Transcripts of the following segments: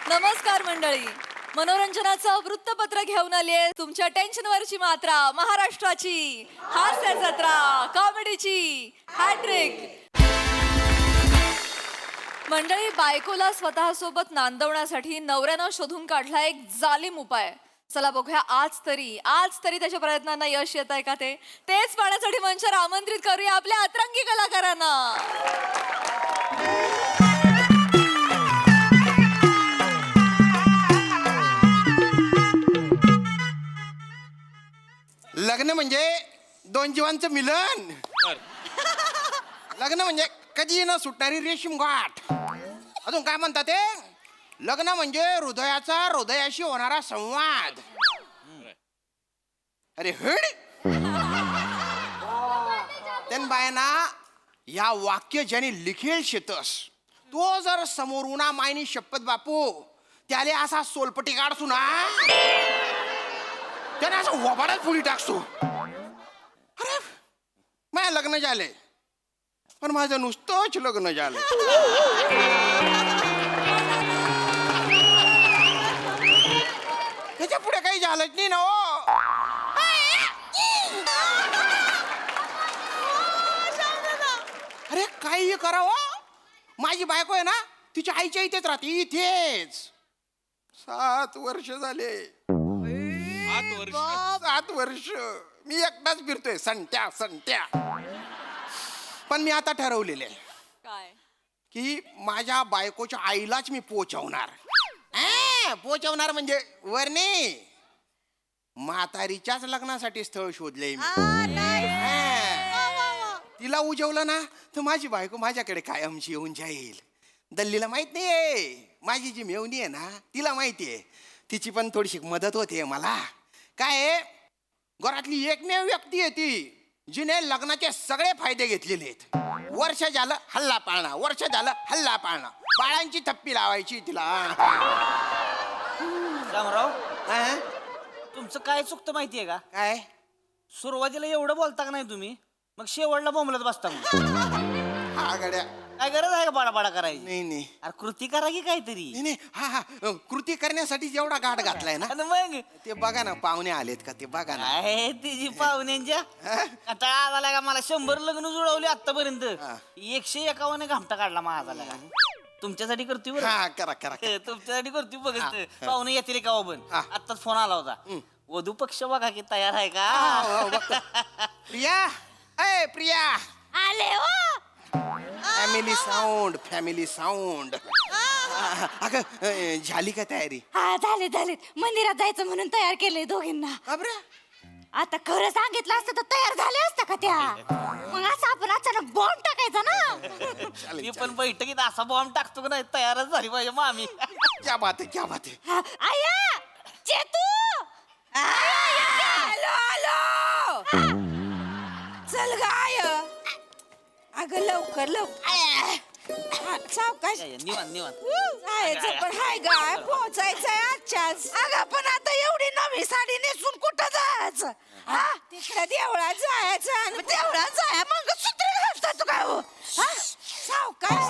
नमस्कार मंडळी. मनोरंजनाचं वृत्तपत्र घेऊन आलीये तुमच्या टेन्शनवरची मात्रा, महाराष्ट्राची हास्य जत्रा, कॉमेडीची हॅट्रिक. मंडळी, बायकोला स्वतःसोबत नांदवण्यासाठी नवऱ्यानं शोधून काढला एक जालिम उपाय. चला बघूया आज तरी त्याच्या प्रयत्नांना यश येत आहे का तेच पाहण्यासाठी मंचावर आमंत्रित करूया आपल्या अतरंगी कलाकारांना. लग्न म्हणजे दोन जीवांचं मिलन. लग्न म्हणजे कधी न सुटणारी रेशीम गाठ. अजून काय म्हणतात ते? लग्न म्हणजे हृदयाशी होणारा संवाद. अरे हड त्यान बायना या वाक्य ज्याने लिखेल शेतस तो जर समोरून मायनी शपथ बापू त्याले असा सोलपटी काढसू ना त्याने असं वबाडात पुढी टाकतो. अरे माझं लग्न झाले पण माझं नुसतंच लग्न झालं. त्याच्या पुढे काही झालंच नाही ना. अरे काही करावं, माझी बायको आहे ना तिच्या आईच्या इथेच राहते, इथेच 7 वर्ष झाले. 7 वर्ष मी एकटाच फिरतोय संट्या. पण मी आता ठरवलेले काय की माझ्या बायकोच्या आईलाच मी पोचवणार. पोचवणार म्हणजे वरने म्हातारीच्याच लग्नासाठी स्थळ शोधले मी. तिला उजवलं ना तर माझी बायको माझ्याकडे कायमची येऊन जाईल. दल्लीला माहित नाहीये, माझी जी मेवणी आहे ना तिला माहितीये, तिची पण थोडीशी मदत होते मला. काय घरातली एकमेव व्यक्ती आहे ती जिने लग्नाचे सगळे फायदे घेतलेले आहेत. वर्ष झालं हल्ला पाळणं, बाळांची थप्पी लावायची तिला. रामराव, तुमचं काय चुकतं माहितीये का? काय सुरुवातीला एवढं बोलता का नाही तुम्ही, मग शेवटला बोंबलत बसता. हा गड्या, काय गरज आहे का बाडाबाडा करायची? नाही अरे कृती करा की काहीतरी. नाही हा कृती करण्यासाठी जेवढा गाठ घातलाय ना आणि मग ते बघा ना, पाहुणे आलेत का ते बघा ना. आहे तिची पाहुण्यांच्या कंटाळा आला का? मला 100 लग्न जुळवली आतापर्यंत, 151 घामटा काढला माझा लगा. तुमच्यासाठी करतोय बरं. हा करा तुमच्यासाठी करतोय बघत. पाहुणे येतील का पण? आत्ताच फोन आला होता. वधू पक्ष बघा की तयार आहे का? प्रिया आले हो. Family sound. अगं झाली का तयारी? हा झाले मंदिरात जायचं म्हणून तयार केले दोघींना. आता खरं सांगितलं असतं तर तयार झाले असतं का त्या? मग असं आपण अचानक बॉम्ब टाकायचा ना. मी पण बैठकीत असा बॉम्ब टाकतो का नाही, तयारच झाली पाहिजे मामी. क्या बात है. हा, आया चेतू आलो. चल गाय. अगं लवकर सावकाश. निवांत जायचं पण हाय गाय, पोहोचायचंय आजच्याच. अगं पण आता एवढी नवी साडी नेसून कुठं जायचं? हा तिकडे देवळात जायचं आणि देवळात जाय मग सूत्र घालतात काय हो? सावकाश.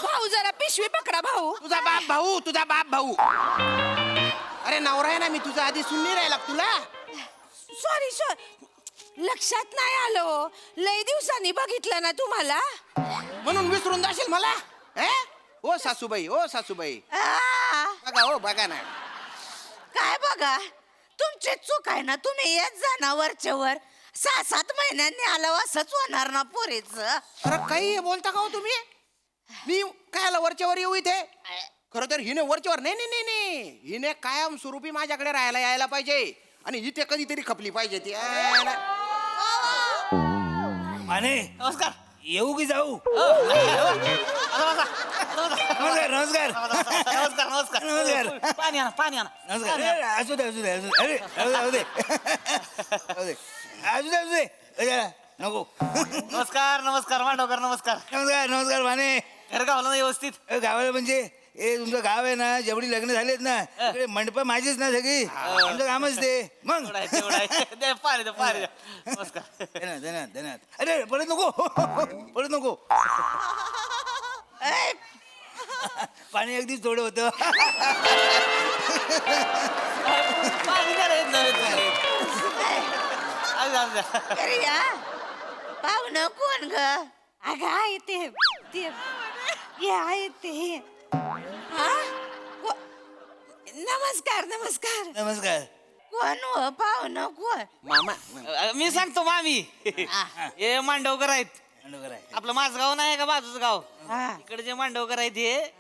भाऊ जरा पिशवी पकडा भाऊ. तुझा बाप भाऊ. अरे नवरा आहे ना मी तुझा, आधी सुन्नी राहिला तुला. सॉरी लक्षात नाही आलो. लय दिवसांनी बघितलं ना तुम्हाला, म्हणून विसरून जाशील मला. ओ सासूबाई बघा ना. काय बघा, तुमची चूक आहे ना. तुम्ही येत जा ना वरच्यावर. 6-7 महिन्यांनी आलं असंच होणार ना पोरीच. अरे काही बोलता का हो तुम्ही? मी काय वरच्यावर येऊ इथे? खरं तर हिने वरच्यावर नाही, हिने कायम स्वरूपी माझ्याकडे राहायला यायला पाहिजे आणि इथे कधीतरी खपली पाहिजे ती. माने नमस्कार. येऊ की जाऊ? नमस्कार. पाणी आणा. नमस्कार. असू दे. अरे असू दे. नको. नमस्कार मांडवकर. नमस्कार माने. घर गावला ना व्यवस्थित? गावाला म्हणजे तुमचं गाव आहे ना, जेवढी लग्न झालेत ना तिकडे मंडप माझीच ना सगळी. आमचं कामच ते. मग पाणी द्या. नमस्कार. धन्यवाद. अरे परत नको. पाणी अगदीच थोडं होतं. पाणी जरा येत नव्हे. असं, असं. अरे या पाहुणं कोण ग अगं आहे ते आहे ते हा नमस्कार नमस्कार नमस्कार. कोण हो पाहुणं कोण मामा मी सांगतो मामी हे मांडवकर आहेत. बरोबर आहे. आपलं माझगाव नाही का बाजूचं गाव हा. इकडे जे मांडवकर आहेत हे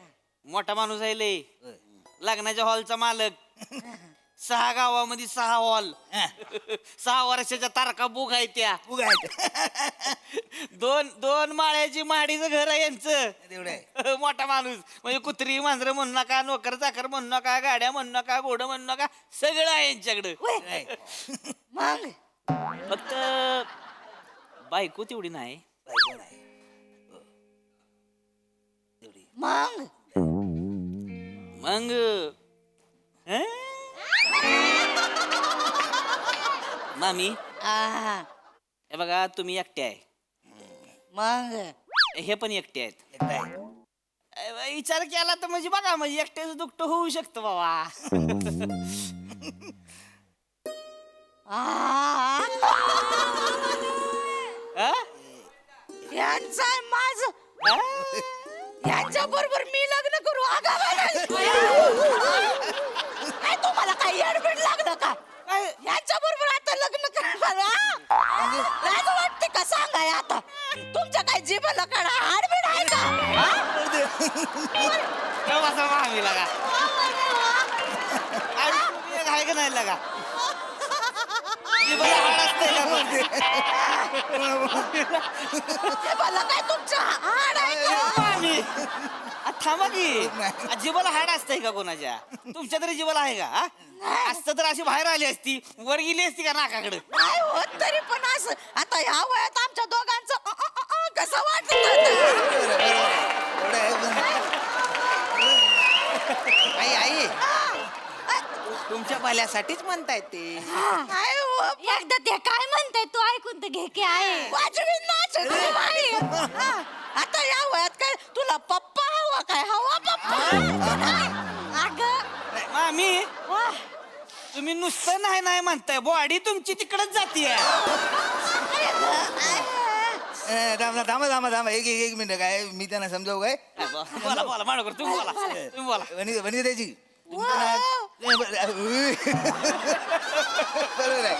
मोठा माणूस आहे लय. लग्नाच्या हॉलचा मालक 6 गावामध्ये 6 हॉल 6 वर्षाच्या तारखा बुक आहेत त्या. उगा आहे. दोन माळ्याची माडीचं घर आहे यांचं. तेवढं आहे. मोठा माणूस म्हणजे कुत्री मांजरं म्हणू नका नोकर चाकर म्हणू नका गाड्या म्हणू नका घोडं म्हणू नका सगळं आहे यांच्याकडं. आहे. मग फक्त बायको तेवढी नाही. बायको नाही. हो. तेवढी. मग मग हं? मामी आहा. हे बघा तुम्ही एकटे आहे मग हे पण एकटे आहेत. एकटा आहे. विचार केला तर म्हणजे बघा म्हणजे एकट्याचं दुखतं होऊ शकतं बाबा. आहा. हं? यांचं आहे माझं हं? यांच्या बरोबर मी लग्न करू काय तुम्हाला काही अडबड लागलं का काय? यांच्या बरोबर आता लग्न करणार लाज वाटते का सांगाय आता तुमच्या काय जीवाला काढा अडबड आहे का तेव्हा बसा मामी लगा आणि तुम्ही एक आहे का नाही लगा जीवाला हाड असतंय का पण? जीवाला काय तुमच्या हाड आहे का मामी थांबा की जीवाला हाड असतंय का कोणाच्या तुमच्या तरी जीवाला आहे का हा? असतं तर अशी बाहेर आली असती वर गेली असती का नाकाकडे नाही होत तरी पण असं आता ह्या वयात आमच्या दोघांचं कसं वाटत तेवढं आहे. आई आई तुमच्या भल्यासाठीच म्हणतायत ते. एकदा ते काय म्हणताय तू ऐकून तर घे की आहे. वाजवी नाच रे बाई. हा. आता या वयात काय तुला पप्पा हवा काय हवा पप्पा अगं मामी वाह. तुम्ही नुसतं नाही नाही म्हणताय बॉडी तुमची तिकडच जातीये थांबा एक मिनिट काय मी त्यांना समजावू काय. बोला बोला माडकर तुम्ही बोला तुम्ही बोला वनिता त्याची बरोबर आहे.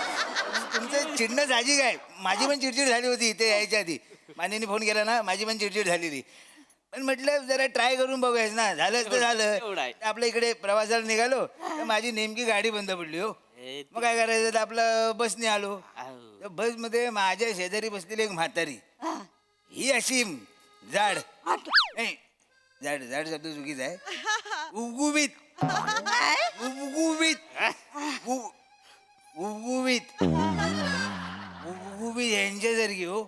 तुमचं चिडणं साहजिक आहे. माझी पण चिडचिड झाली होती इथे यायच्या आधी. मान्याने फोन केला ना माझी पण चिडचिड झालेली. पण म्हटलं जरा ट्राय करून बघूयास ना झालं तर एवढं झालं. आहे. आपल्या इकडे प्रवासाला निघालो तर माझी नेमकी गाडी बंद पडली हो. मग काय करायचं तर आपलं बसने आलो. आहो. तर बसमध्ये माझ्या शेजारी बसलेली एक म्हातारी ही अशी जाड नाही जाड जाड शब्द चुकीचा आहे. उगुबीत उगुबीत उगुबीत उगुबीत यांच्यासारखी हो.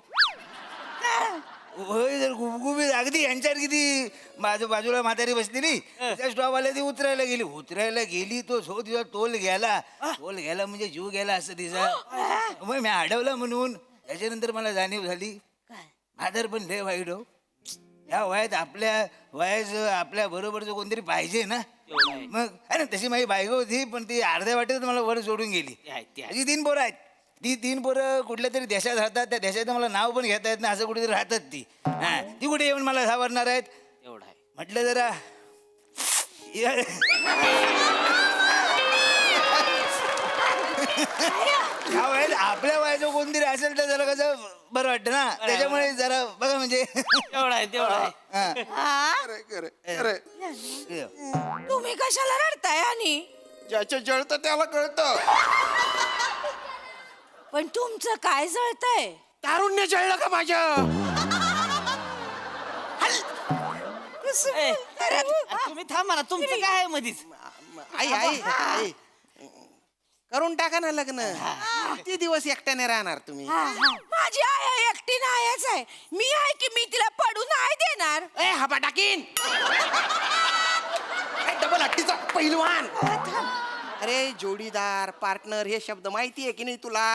होय जर गुबगुबीत अगदी यांच्यासारखी ती बाजूला म्हातारी बसलेली त्या स्टॉपवाल्या ती उतरायला गेली तो तिचा तोल गेला म्हणजे जीव गेला असं तिचा. मग मी अडवलं म्हणून त्याच्यानंतर मला जाणीव झाली आदर पण लय वाईट हो. ह्या वयात आपल्या बरोबरचं कोणतरी पाहिजे ना. मग अरे तशी माझी बायको होती पण ती अर्ध्या वाटेत मला वर सोडून गेली. अशी 3 पोरं आहेत. ती 3 पोरं कुठल्या तरी देशात राहतात. त्या देशाचं मला नाव पण घेता येत नाही असं कुठेतरी राहतात ती. हा ती कुठे येऊन मला सावरणार आहेत. एवढा आहे म्हटलं जरा ह्या वयात आपल्या वयाचं कोणतरी असेल तर जरा कसं बरं वाटतं ना. त्याच्यामुळे जरा बघा म्हणजे तेवढा आहे हा. खरं, खरं, खरं. तुम्ही कशाला रडताय आणि ज्याचं जळतं त्याला कळतं. पण तुमचं काय जळतंय तारुण्य जळलं का माझं. तुम्ही थांबा ना तुमचं काय आहे मधीच आई करून टाका ना लग्न. किती दिवस एकट्याने राहणार तुम्ही. माझी आई एकटी नाहीच आहे मी आहे की मी तिला पडू नाही देणार ए हबा टाकीन डबल हट्टीचा पहिलवान. अरे जोडीदार पार्टनर हे शब्द माहितीये की नाही तुला.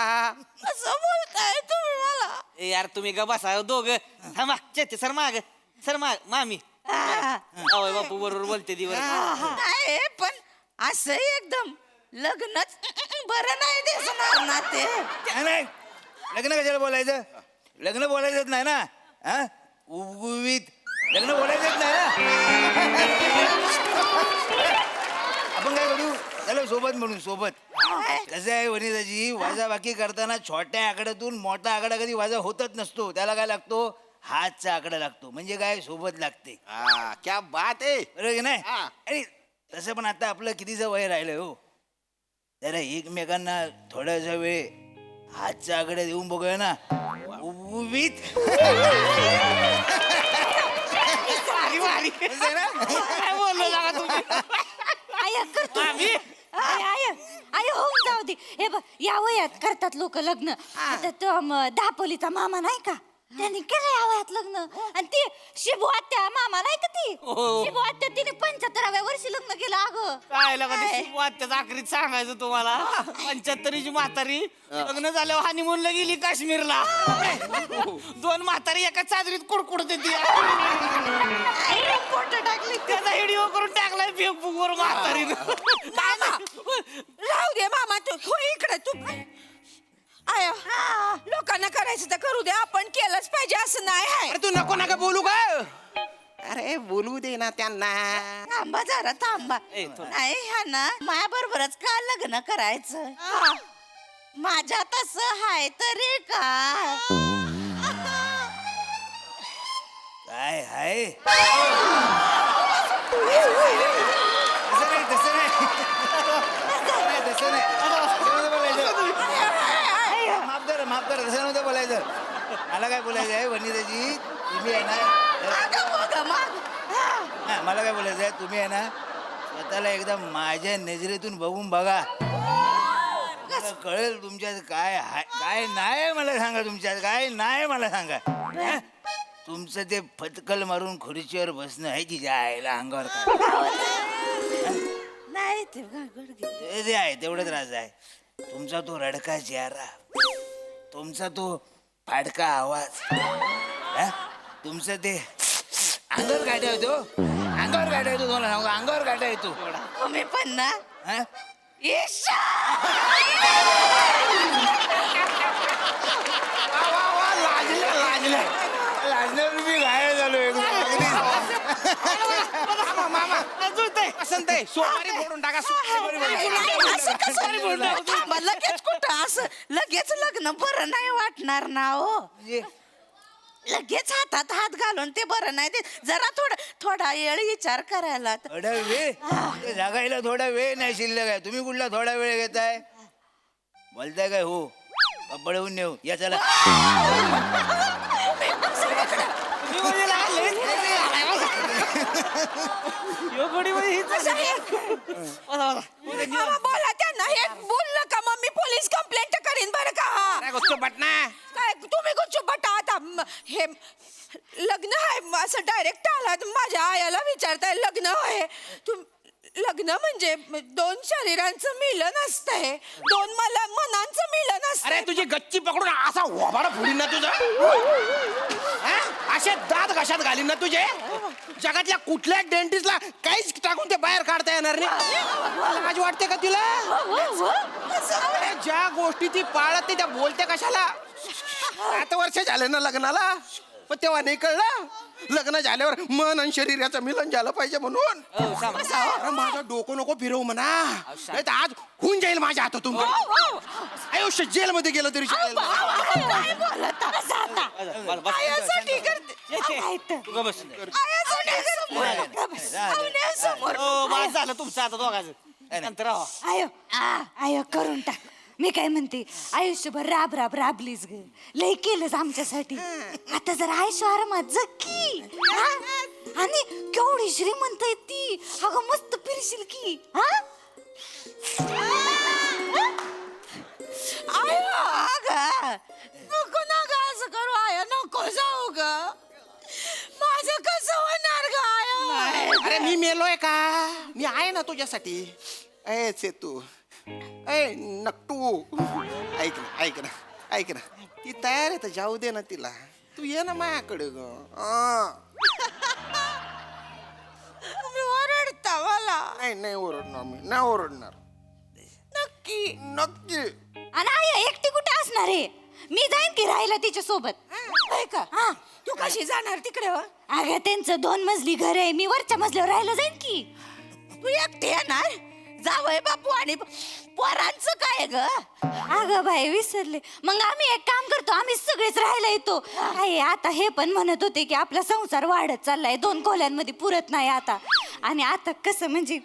असं बोलताय तुम्ही मला यार तुम्ही ग बसा दोघ थांबा चेते सर माग मामी जावई बापू बरोबर बोलते ती बरं. नाही पण असं एकदम लग्नच बरं नाही दिसणार ना ते. नाही लग्न कशाला बोलायचं लग्न बोलायचंच नाही ना हा उगवीत लग्न बोलायचंच नाही ना आपण काय करू चला सोबत म्हणून सोबत कसं आहे वनिताजी वाजाबाकी करताना छोट्या आकड्यातून मोठा आकडा कधी वाजा होतच नसतो त्याला काय लागतो हातचा आकडा लागतो म्हणजे काय सोबत लागते क्या बात आहे. बरोबर की नाही हा. आणि तसं पण आता आपलं कितीचं वय राहिलंय हो जरा एकमेकांना थोड्यासा वेळ हातच्या आकडे देऊन बघूया ना उभीत काय बोललो जागा तुम्ही आय करतो आय होऊन जाऊ दे हे बघ या वयात करतात लोक लग्न आता तो दापोलीचा मामा नाही का त्यांनी केलं या वयात लग्न आणि ती शिबू आत्या मामा नाही का ती शिबू आत्या तिने 75व्या वर्षी लग्न केलं अगं काय लगा त्याच्या आखरीत सांगायचं तुम्हाला 75ची म्हातारी लग्न झाल्यावर हनीमूनला गेली काश्मीरला 2 म्हातारी एका चादरीत कुडकुडत होती फोटो टाकली त्याचा व्हिडिओ करून टाकलाय फेसबुक वर म्हातारीनं. मामा राहू दे मामा तू हो इकडे तू आय लोकांना करायचं तर करू दे आपण केलंच पाहिजे असं नाही आहे. अरे तू नको नका बोलू का अरे बोलू दे ना त्यांना. थांबा जरा थांबा ए, थोडं. नाही ह्या ना माझ्या बरोबरच का लग्न करायचं माझ्या तसं हाय तरी का काय हाय तसं नाही तसं नाही माफ करा तसं नव्हतं बोलायचं मला काय बोलायचं आहे वनिताजी तुम्ही आहे ना हा, मला काय बोलायचं आहे तुम्ही आहे ना स्वतःला एकदा माझ्या नजरेतून बघून बघा मला कळेल तुमच्यात काय हाय काय नाही मला सांगा तुमच्यात काय नाही मला सांगा हा? तुमचं ते फतकल मारून खुर्चीवर बसणं आहे तिच्या आईला अंगावर काय नाही ते गडगड ते आहे तेवढं त्रास आहे तुमचा तो रडका चेहरा तुमचा तो फाडका आवाज हा? तुमचं ते अंगावर गाठा येतो अंगावर गाठा येतो तुम्हाला सांगू अंगावर गाठा येतो तुम्ही पण ना हा? ईशा लाजण्यावर मी घायल झालो मामा असं ते सोमवारी फोडून टाका असं कसं थांबा लगेच कुठं असं लगेच लग्न बरं नाही वाटणार ना हो लगेच हातात हात घालून ते बरं नाही ते जरा थोडा वेळ विचार करायला थोडा वेळ ते जागायला थोडा वेळ नाही शिल्लक आहे तुम्ही कुठला थोडा वेळ घेताय बोलताय काय हो पडवून नेऊ या चला बोला त्यांना हे बोललं का मग मी पोलीस कंप्लेंट करीन बरं का बटना काय तुम्ही गुच्छ बटा आता हे लग्न आहे असं डायरेक्ट आला माझ्या आयाला विचारताय लग्न आहे तुम लग्न म्हणजे 2 शरीरांचं मिलन असतंय 2 मनांचं मिलन अरे असतंय तुझी गच्ची पकडून असा वबाडा फोडीन ना तुझं असे दात घशात घालीन ना तुझे जगातल्या कुठल्या डेंटिस्टला काहीच टाकून ते बाहेर काढता येणार नाही लाज वाटते का तिला अरे ज्या गोष्टी ती पाळत नाही त्या बोलते कशाला 7 वर्ष झाले ना लग्नाला पण तेव्हा नाही कळलं लग्न झाल्यावर मन आणि शरीराचं मिलन झालं पाहिजे म्हणून अरे माझं डोकं नको फिरवू म्हणा नाही तर आज होऊन जाईल माझ्या हातातून आयुष्य जेल मध्ये गेलं तरी चालेल. काय बोलत आयासाठी करते तू बस समोर बस झालं तुमचं आता दोघांचं नंतर आय करून टाक मी काय म्हणते आयुष्यभर राब राबलीस ग लय केलंच आमच्यासाठी आता जर आयुष्य आरामात जक्की आणि केवढी श्रीमंत आहे ती अगं मस्त फिरशील की हा नको ना ग असं करू आया नको जाऊ ग माझं कसं होणार ग आया अरे मी मेलोय का मी आहे ना तुझ्यासाठी ए सेतू ए नक्टू ऐक ना ऐक ना ती तयार आहे तर जाऊ दे ना तिला तू ये ना माझ्याकडे ग नाही नाही ओरडणार मी, नाही ओरडणार. नक्की. नक्की. आणि आई एकटी कुठे असणार आहे? मी जाईन की राहायला तिच्या सोबत. आहे का? हा. तू कशी जाणार तिकडे हो? अगं त्यांचं 2 मजली घर आहे, मी वरच्या मजल्यावर राहायला जाईन की. तू एकटी येणार? जावय बापू आणि पोरांचं काय ग? अगं बाई विसरले. मग आम्ही एक काम करतो, आम्ही सगळेच राहायला येतो. आई आता हे पण म्हणत होते की आपला संसार वाढत चाललाय, 2 खोल्यांमध्ये पुरत नाही आता. आणि आता कसं म्हणजे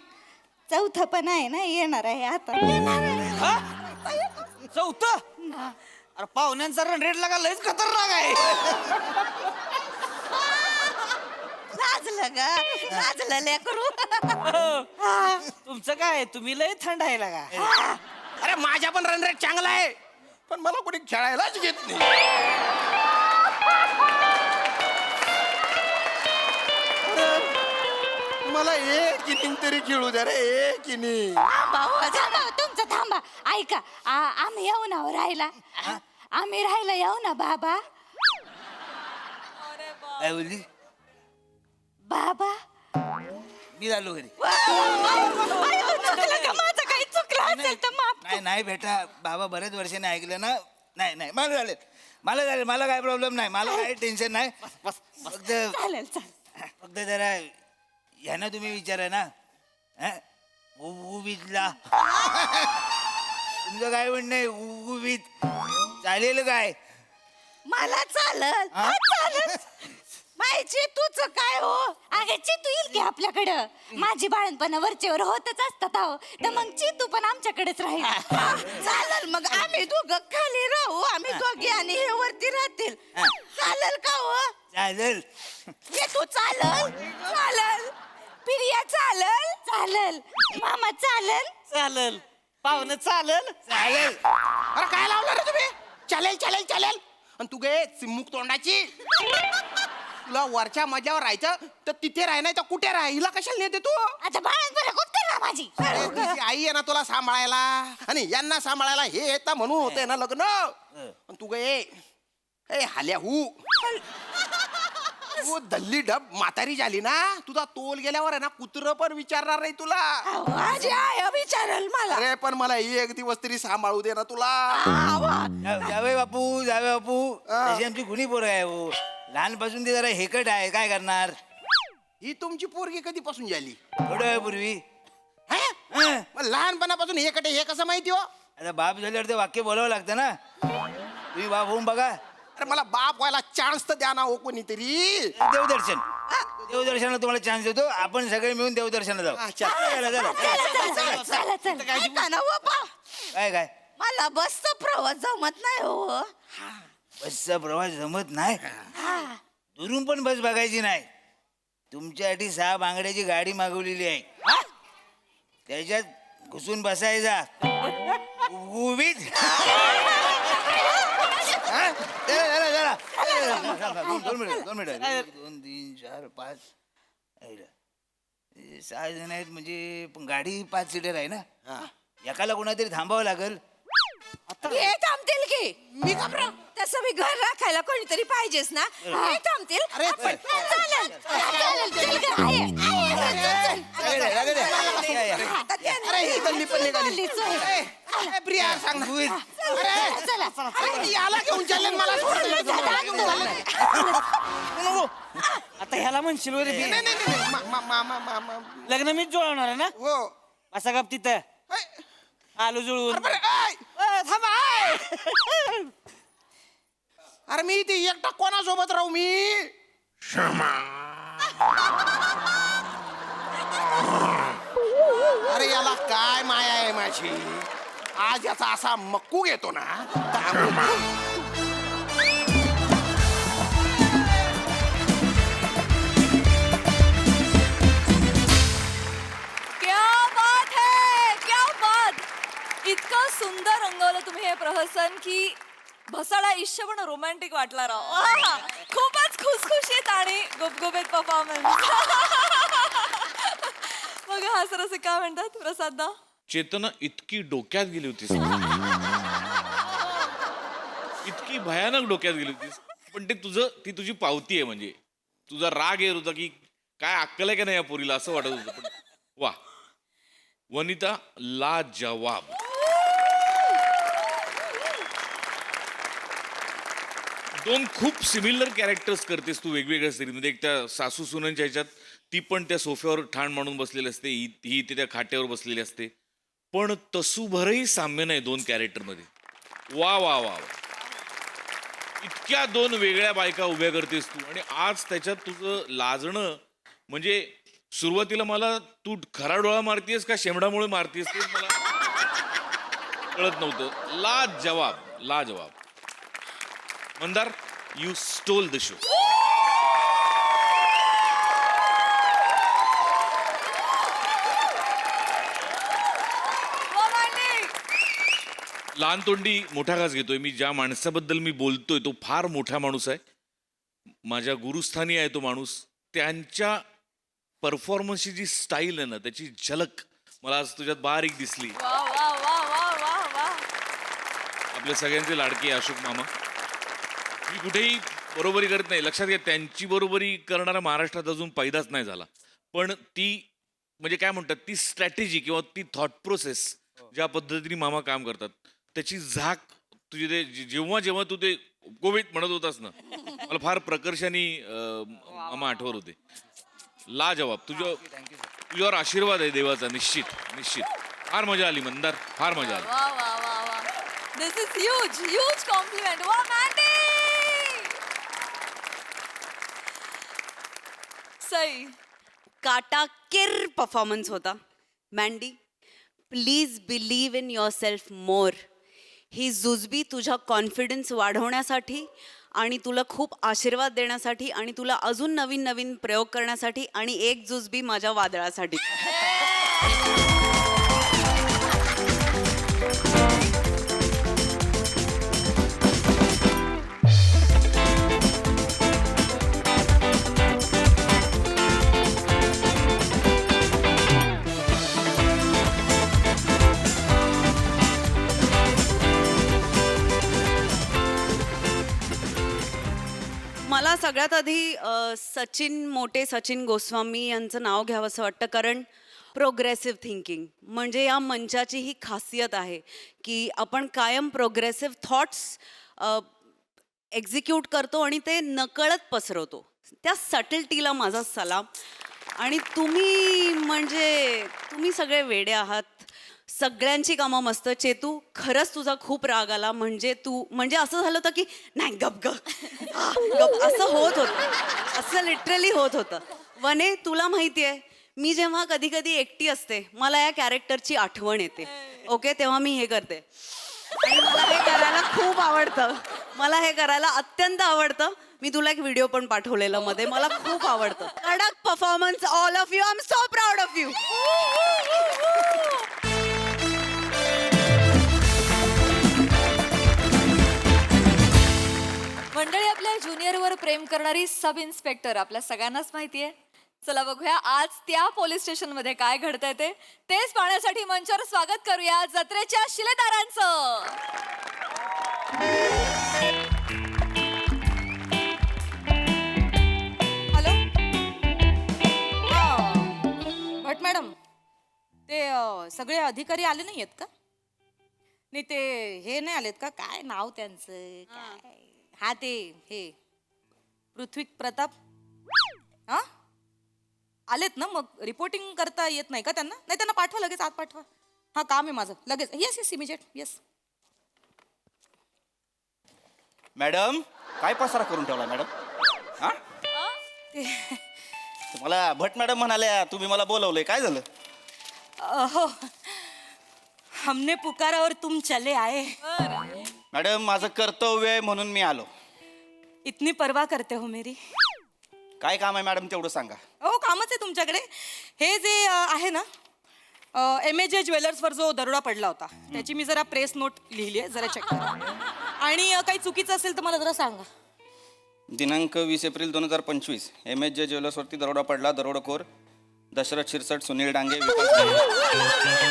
चौथं पण आहे ना, येणार आहे आता. हा? चौथं? अरे पाहुण्यांचा रन रेट लागा लयच खतरनाक आहे. लाजलं ग, लाजलं लेकरू. तुमचं काय, तुम्ही लय थंड आहे लागा. अरे माझ्या पण रन रेट चांगला आहे, पण मला कोणी खेळायलाच घेत नाही. मला एक इनिंग तरी खेळू द्या रे, एक इनिंग. थांबा, तुमचं थांबा. ऐका आम्ही येऊ ना राहायला. आम्ही राहायला येऊ ना बाबा. काय बोलली? बाबा मी झालो घरी. चुकलं का माझं? काही चुकलं असेल तर माफ. नाही नाही बेटा, बाबा बरेच वर्षाने ऐकलं ना. नाही नाही मला झालं, मला काय प्रॉब्लेम नाही, मला काही टेन्शन नाही. फक्त चालेल चालेल. फक्त जरा ह्यांना तुम्ही विचारा ना, उभीतला तुमचं काय म्हणणं आहे? उभीत चालेल काय? मला चालल. हा? चालल. माहिती तुझ काय हो? अगं चितू येईल की आपल्याकडं. माझी बाळणपणा वरचेवर होतच असतात अहो, तर मग चितू पण आमच्याकडेच राहील. चालल मग आम्ही दोघं खाली राहू, आम्ही दोघी आणि हे वरती राहतील. हा. चालल का हो? चालेल. ये तू चालल. चालल. प्रिया चालल. चालल. मामा चालल. चालल. पाहुणं चालल. चालेल. अरे काय लावलं रे तुम्ही? चालेल चालेल चालेल. आणि तू गे चिमुक तोंडाची, तुला वरच्या मजावर राहायचं तर तिथे राह, नाही तर कुठे राह. हिला कशाला नेते तू? आता बाळणपणा कुठं ना माझी. अरे तुझी आई आहे ना तुला सांभाळायला, आणि यांना सांभाळायला हे येतं म्हणून होतंय ना लग्न. आणि तू गे ए हाल्या तू दल्ली डब म्हातारी झाली ना, तुझा तोल गेल्यावर आहे ना कुत्र पण विचारणार नाही तुला. माझी आय विचारल मला. अरे पण मला एक दिवस तरी सांभाळू दे ना तुला. जावे बापू, जावे बापू, हा. तशी आमची खुणी पोरं आहे हो. लहानपासून ते जरा हेकट आहे, काय करणार? ही तुमची पोरगी कधीपासून झाली? थोड्या वेळापूर्वी. हा? हं. मग लहानपणापासून हे कटे हे कसं माहिती हो? आता बाप झाल्यावर ते वाक्य बोलावं लागतं ना. तुम्ही बाप होऊन बघा. अरे मला बाप व्हायला चान्स तर द्या ना हो कोणीतरी. देवदर्शन, देवदर्शनाला तुम्हाला चान्स देतो. आपण सगळे मिळून देवदर्शनाला जाऊ. अच्छा. चला, चला. चला चला. ऐका ना हो बा, काय काय मला बसचा प्रवास जमत नाही हो. बसचा प्रवास जमत नाही? दुरून पण बस बघायची नाही. तुमच्यासाठी 6 बांगड्याची गाडी मागवलेली आहे. त्याच्यात घुसून बसायचा. उभीत. हा? जरा, जरा, जरा. दोन मिनिट 2, 3, 4, 5. 6 जण आहेत म्हणजे, पण गाडी 5 सीटर आहे ना. एकाला कोणातरी थांबावं लागेल. हे थांबतील की? मी घाबरा. तसं मी घर राखायला कोणीतरी पाहिजेच ना. हे थांबतील. अरे आपण- चालेल चालेल. चल गं. आहे, लागेल, लागेल. या, या. आता त्यांना- अरे ही दल्ली पण निघाली. चालेल. ए, प्रिया सांग ना. अरे चला. अरे, याला घेऊन चालले आणि मला सोडून चालले. आता ह्याला म्हणशील वर नाही नाही नाही. लग्न मीच जुळवणार आहे ना. हो. असा गप तिथं ऐ, आलो जुळवून. अरे, ऐ. थांबा. अरे मी इथे एकटा कोणासोबत राहू मी? अरे याला काय माया आहे माझी. आज याचा असा मक्कू घेतो ना. क्या बात है, क्या बात. इतकं सुंदर रंगवलं तुम्ही हे प्रहसन की भसाडा इश्य पण रोमॅन्टिक वाटला राव. आहा, खूपच खुसखुशीत आणि गुबगुबीत परफॉर्मन्स. मग हा सर असं काय म्हणतात प्रसाददा? चेतना इतकी डोक्यात गेली होतीस, इतकी भयानक डोक्यात गेली होतीस. पण ते ती तुझी पावती आहे. म्हणजे तुझा राग येत होता की काय अक्कल आहे का नाही या पोरीला, असं वाटत होतं. पण वा, वनिता लाजवाब. दोन खूप सिमिलर कॅरेक्टर्स करतेस तू वेगवेगळ्या सिरीजमध्ये. एक त्या सासू सुनंच्या ह्याच्यात ती पण त्या सोफ्यावर ठाण मांडून बसलेली असते, ही इथे त्या खाट्यावर बसलेली असते, पण तसूभरही साम्य नाही दोन कॅरेक्टरमध्ये. वा वा वा वा. इतक्या दोन वेगळ्या बायका उभ्या करतेस तू, आणि आज त्याच्यात तुझं लाजणं म्हणजे सुरुवातीला मला तू खरा डोळा मारतीयस का शेमडामुळे मारतीयस ते मला कळत नव्हतं. लाजवाब लाजवाब. Mandar, you stole the show. लहान तोंडी मोठा घास घेतोय. मी ज्या माणसाबद्दल मी बोलतोय तो फार मोठा माणूस आहे, माझ्या गुरुस्थानी आहे तो माणूस. त्यांच्या परफॉर्मन्सची जी स्टाईल आहे ना, त्याची झलक मला आज तुझ्यात बारीक दिसली. आपल्या सगळ्यांचे लाडके अशोक मामा. मी कुठेही बरोबरी करत नाही, लक्षात घ्या, त्यांची बरोबरी करणारा महाराष्ट्रात अजून पैदाच नाही झाला. पण ती म्हणजे काय म्हणतात, ती स्ट्रॅटेजी किंवा ती थॉट प्रोसेस ज्या पद्धतीने मामा काम करतात, त्याची झाक तुझी ते जेव्हा जेव्हा तू ते कोविड म्हणत होतास ना, मला फार प्रकर्षाने मामा आठवत होते. लाजवाब. तुझ्यावर आशीर्वाद आहे देवाचा. निश्चित निश्चित. फार मजा आली मंदार, फार मजा आली. वा वा वा वा. This is huge compliment. वा मॅन्डी. सई. काटाकीर परफॉर्मन्स होता. Mandy, please believe in yourself more. ही जुजबी तुझा कॉन्फिडन्स वाढवण्यासाठी आणि तुला खूप आशीर्वाद देण्यासाठी आणि तुला अजून नवीन नवीन प्रयोग करण्यासाठी, आणि एक जुजबी माझ्या वादळासाठी. मला सगळ्यात आधी सचिन गोस्वामी यांचं नाव घ्यावं असं वाटतं, कारण प्रोग्रेसिव्ह थिंकिंग म्हणजे या मंचाची ही खासियत आहे की आपण कायम प्रोग्रेसिव्ह थॉट्स एक्झिक्यूट करतो आणि ते नकळत पसरवतो. त्या सटलटीला माझा सलाम. आणि तुम्ही सगळे वेडे आहात. सगळ्यांची कामं मस्त. चेतू, खरंच तुझा खूप राग आला. म्हणजे असं झालं होतं की नाही गप असं होत होतं. असं लिटरली होत होतं. वने, तुला माहिती आहे, मी जेव्हा कधी कधी एकटी असते, मला या कॅरेक्टरची आठवण येते. ओके, तेव्हा मी हे करते. आणि मला हे करायला खूप आवडतं. मला हे करायला अत्यंत आवडतं. मी तुला एक व्हिडिओ पण पाठवलेला मध्ये. मला खूप आवडतं. कडक performance all of you. I am so proud of you. मंडळी, आपल्या ज्युनियरवर प्रेम करणारी सब इन्स्पेक्टर आपल्या सगळ्यांनाच माहितीये. चला बघूया आज त्या पोलीस स्टेशन मध्ये काय घडतंय तेच पाहण्यासाठी मंचावर स्वागत करूया जत्रेच्या शिलेदारांचं. हॅलो. भट मॅडम, ते सगळे अधिकारी आले नाही आहेत का? नाही, ते हे नाही आलेत का? काय नाव त्यांचं काय? हा, ते हे पृथ्वी प्रताप. हा, आलेत ना? मग रिपोर्टिंग करता येत नाही का त्यांना? नाही, त्यांना पाठवा लगेच, आत पाठवा. हा, काम आहे माझं लगेच. Yes immediate. येस. मॅडम, काय पसारा करून ठेवला मॅडम? हा, तुम्हाला भट मॅडम म्हणाल्या, तुम्ही मला बोलवलंय, काय झालं? हो, हमने पुकारा और तुम चले आए. मॅडम, माझं कर्तव्य आहे म्हणून मी आलो. इतनी परवा करते हो मेरी. काय काम आहे मॅडम, तेवढं सांगा. हो, कामच आहे तुमच्याकडे. हे जे आहे ना, MAJ ज्वेलर्सवर जो दरोडा पडला होता, त्याची मी जरा प्रेस नोट लिहिली आहे, जरा चेक करा. आणि काही चुकीचं असेल तर मला जरा सांगा. दिनांक 20 एप्रिल 2025 MAJ ज्वेलर्सवरती दरोडा पडला. दरोडेखोर दशरथ शिरसट, सुनील डांगे, विकास डांगे.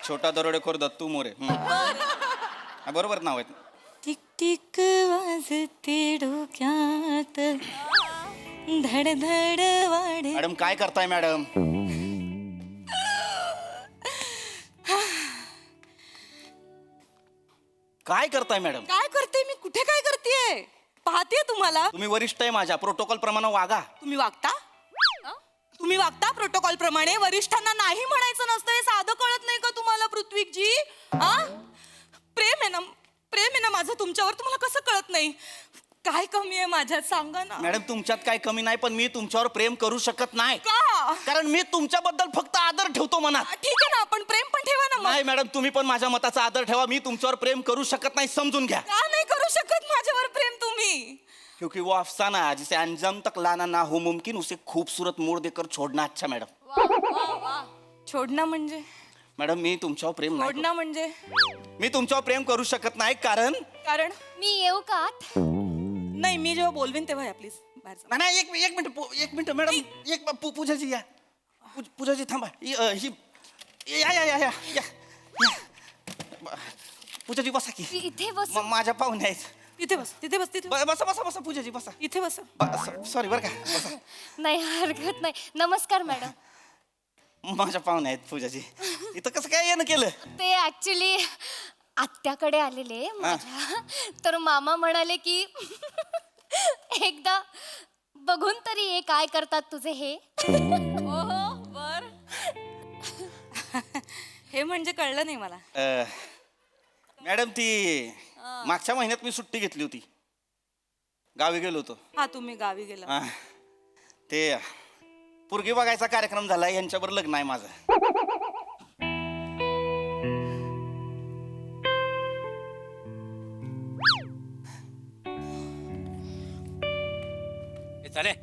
छोटा दरोडेखोर दत्तू मोरे. हा, बरोबर नाव आहेत. टिक टिक वाजते डोक्यात, धड धड वाढ. मॅडम काय करताय मॅडम? काय करताय मॅडम? काय करते मी? कुठे काय करतेय? पाहते तुम्हाला. तुम्ही वरिष्ठ आहे माझ्या, प्रोटोकॉल प्रमाणे वागा. तुम्ही वागता? तुम्ही वागता प्रोटोकॉल प्रमाणे? वरिष्ठांना नाही म्हणायचं नसतं हे साधं कळत नाही का तुम्हाला पृथ्वीजी? प्रेम आहे ना माझं तुमच्यावर, तुम्हाला कसं कळत नाही? काय कमी आहे माझ्यात सांगा ना. मॅडम तुमच्यात काय कमी नाही, पण मी तुमच्यावर प्रेम करू शकत नाही. का? कारण मी तुमच्याबद्दल फक्त आदर ठेवतो मनात. ठीक आहे ना, आपण प्रेम पण ठेवा ना मग. नाही मॅडम, तुम्ही पण माझ्या मताचा आदर ठेवा. मी तुमच्यावर प्रेम करू शकत नाही, समजून घ्या. का नाही करू शकत माझ्यावर प्रेम तुम्ही? क्योंकि वो अफसाना जिसे अंजाम तक लाना ना हो मुमकिन, उसे खूबसूरत मोड़ देकर छोड़ना अच्छा. मॅडम छोडणं म्हणजे? मॅडम मी तुमच्यावर प्रेम नाही छोडणं म्हणजे? मी तुमच्यावर प्रेम करू शकत नाही कारण कारण मी येऊ का? नाही, मी जेव्हा बोलवीन तेव्हा या प्लीज बाहेर जा. नाही एक मिनिट मॅडम, पूजाजी या. पूजाजी थांबा. या पूजाजी बसा की. इथे बस. माझ्या पाहुणे आहेत. तिथे बस, तिथे बस, तिथे बसा पूजाजी बसा. इथे बस. सॉरी बरं का, बसा. नाही हरकत नाही. नमस्कार मॅडम. माझ्या पाहुणे आहेत पूजाजी. इथं कसं काय येणं केलं? ते ऍक्च्युली आत्याकडे आलेले माझ्या, तर मामा म्हणाले की एकदा बघून तरी ये काय करतात तुझे हे. ओहो बर. हे म्हणजे कळलं नाही मला. मॅडम ती मागच्या महिन्यात मी सुट्टी घेतली होती, गावी गेलो होतो. हा, तुम्ही गावी गेला. हा. ते पोरगी बघायचा कार्यक्रम झाला, यांच्यावर लग्न आहे माझं. चाले चल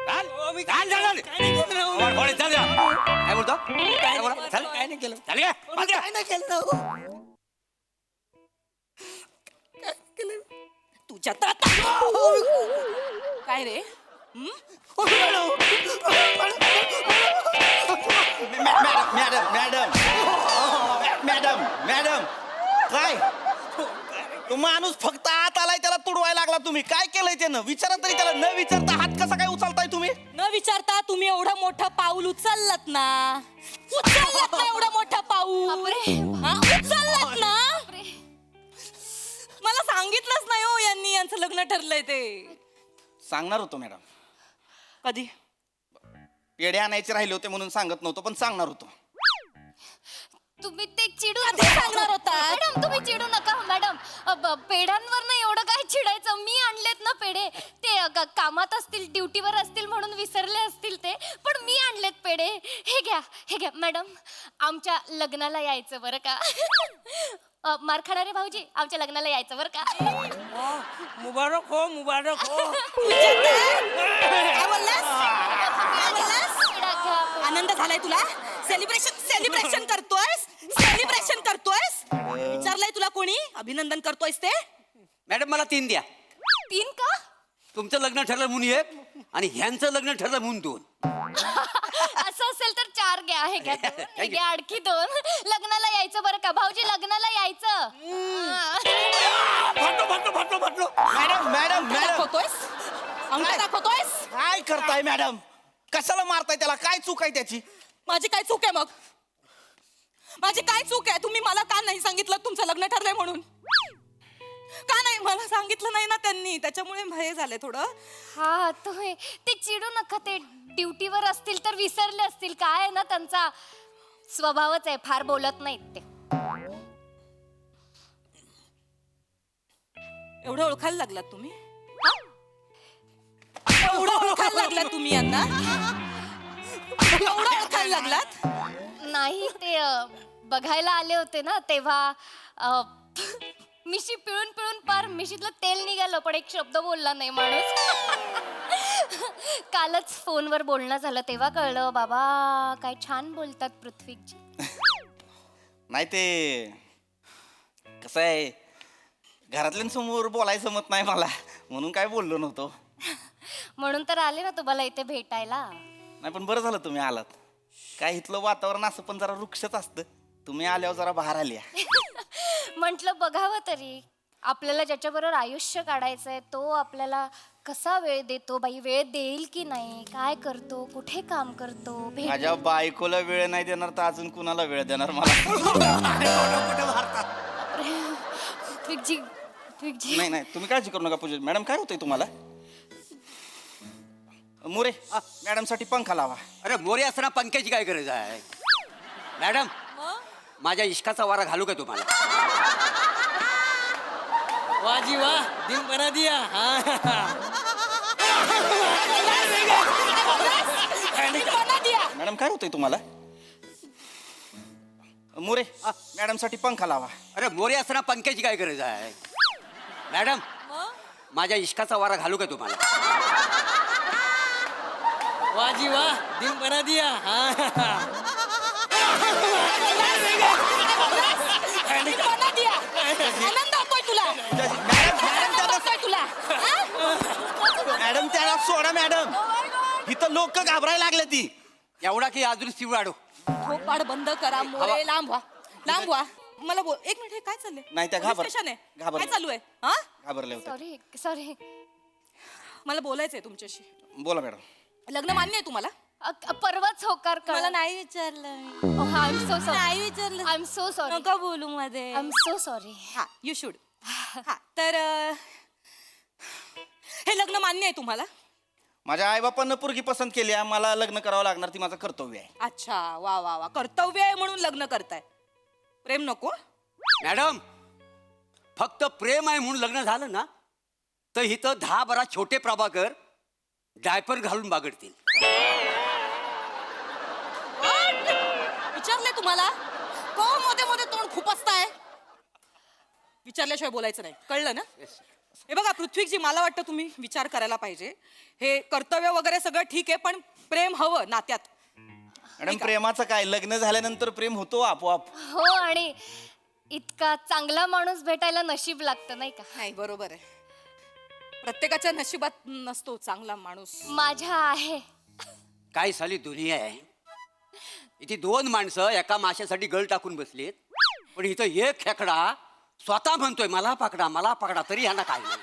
चाल चाल काय बोलतो? काय बोला? चल काय नाही केलं. चाल काय नाही केलं. तुझ्या तर काय रे? मॅडम काय तो माणूस फक्त आत आलाय, त्याला तुडवायला लागला. तुम्ही काय केलंय त्यानं? विचारा तरी त्याला. न विचारता हात कसा काय उचलताय तुम्ही? न विचारता तुम्ही एवढं मोठं पाऊल उचललात ना. उचललात ना एवढं मोठं पाऊल. उचललात ना. मला सांगितलंच नाही हो यांनी यांचं लग्न ठरलंय ते. सांगणार होतो मॅडम. कधी? पेढे आणायचे राहिले होते म्हणून सांगत नव्हतो, पण सांगणार होतो. तुम्ही ते चिडू सांगणार होता. मॅडम तुम्ही चिडू नका मॅडम. पेढ्यांवर नाही एवढं काय चिडायचं. मी आणलेत ना पेढे. ते कामात असतील, ड्युटीवर असतील म्हणून विसरले असतील ते, पण मी आणलेत पेढे. हे घ्या मॅडम. आमच्या लग्नाला यायचं बरं का. मार खाणारे भाऊजी, आमच्या लग्नाला यायचं बरं का. मुबारक हो, मुबारक हो. काय बोललास? आनंद झालाय तुला? सेलिब्रेशन करतोयस? विचारलंय तुला कोणी? अभिनंदन करतोयस ते? मॅडम मला 3 द्या. 3 का? तुमचं लग्न ठरलं म्हणून 1 आणि ह्यांचं लग्न ठरलं म्हणून 2. असं असेल तर 4 घ्या. हे घ्या 2. हे घ्या आणखी 2. लग्नाला यायचं बरं का भाऊजी, लग्नाला यायचं. फाटलो. मॅडम दाखवतोयस? अंगठा दाखवतोयस? काय करताय मॅडम? कशाला मारताय त्याला? काय चूक आहे त्याची? माझी काय चूक आहे मग? माझी काय चूक आहे? तुम्ही मला का नाही सांगितलं तुमचं लग्न ठरलंय म्हणून? का नाही मला सांगितलं नाही ना त्यांनी, त्याच्यामुळे भय झाले थोडं. हा तुम्ही ते चिडू नका. ते ड्युटीवर असतील तर विसरले असतील. काय ना त्यांचा स्वभावच आहे, फार बोलत नाहीत ते. एवढं ओळखायला लागलात तुम्ही? एवढं ओळखायला लागलात तुम्ही यांना? एवढं ओळखायला लागलात? नाही ते बघायला आले होते ना तेव्हा मिशी पिळून पार मिशीतलं तेल निघालं, पण एक शब्द बोलला नाही माणूस. कालच फोनवर बोलणं झालं तेव्हा कळलं बाबा काय छान बोलतात पृथ्वीजी. नाही ते कसं आहे, घरातल्यांसमोर बोलायचं जमत नाही मला, म्हणून काय बोललो नव्हतो. म्हणून तर आले ना तुम्हाला इथे भेटायला. नाही पण बरं झालं तुम्ही आलात. काय इथलं वातावरण असं पण जरा वृक्षच असतं. तुम्ही आल्यावर जरा बाहेर आल्या. म्हटलं बघावं तरी आपल्याला ज्याच्याबरोबर आयुष्य काढायचंय तो आपल्याला कसा वेळ देतो बाई, वेळ देईल की नाही, काय करतो, कुठे काम करतो, माझ्या बायकोला वेळ नाही देणार तर अजून कुणाला वेळ देणार मला? ऋत्विकजी नाही नाही, तुम्ही काळजी करू नका पूजा मॅडम. काय होतंय तुम्हाला? मोरे मॅडम साठी पंखा लावा. अरे मोरे असताना पंख्याची काय गरज आहे मॅडम? माझ्या इश्काचा वारा घालू का तुम्हाला? वाजी वा दिन बना दिया मॅडम काय होतंय तुम्हाला? मोरे मॅडम साठी पंखा लावा. अरे मोरे असताना पंख्याची काय गरज आहे मॅडम? माझ्या इश्काचा वारा घालू का तुम्हाला? वाजी वा दिन बना दिया आनंद होतोय तुला मॅडम त्याला सोडा मॅडम. इथं लोक घाबरायला लागले ती. एवढा की अजून शिवाडू. पाड बंद करा मोरे, लांब व्हा. मला बोल, एक मिनिट, हे काय चाललंय? नाही, त्या पोलीस घाबर- स्टेशन आहे. घाबरल्या. काय चालू आहे? हा, घाबरले होते. सॉरी मला बोलायचंय तुमच्याशी. बोला मॅडम. लग्न मान्य आहे तुम्हाला? परवाच होकार मला नाही विचारलं. I am so sorry. नाही विचारलं. I am so sorry. नका बोलू मध्ये. I am so sorry. हा, यू शुड. हा, तर हे लग्न मान्य आहे तुम्हाला? माझ्या आईबापांना पोरगी पसंत केली आहे. मला लग्न करावं लागणार, ती माझं कर्तव्य आहे. अच्छा, वा वा वा, कर्तव्य आहे म्हणून लग्न करताय. प्रेम नको? मॅडम फक्त प्रेम आहे म्हणून लग्न झालं ना तर इथं 10-12 छोटे प्रभाकर डायपर घालून बागडतील. विचारलंय तुम्हाला? को मध्ये मध्ये तोंड खुपसताय? विचारल्याशिवाय बोलायचं नाही, कळलं ना? हे बघा पृथ्वीजी, मला वाटतं तुम्ही विचार करायला पाहिजे. हे कर्तव्य वगैरे सगळं ठीक आहे, पण प्रेम हवं नात्यात. मॅडम प्रेमाचं काय? लग्न झाल्यानंतर प्रेम होतो आपोआप. हो, आणि इतका चांगला माणूस भेटायला नशीब लागतं नाही का? नाही, बरोबर आहे. प्रत्येकाच्या नशिबात नसतो चांगला माणूस. माझ्या आहे. काय साली दुनिया आहे. इथे 2 माणसं एका माशासाठी गळ टाकून बसलीत, पण इथं एक खेकडा स्वतः म्हणतोय मला पकडा, तरी ह्यांना काय नाही.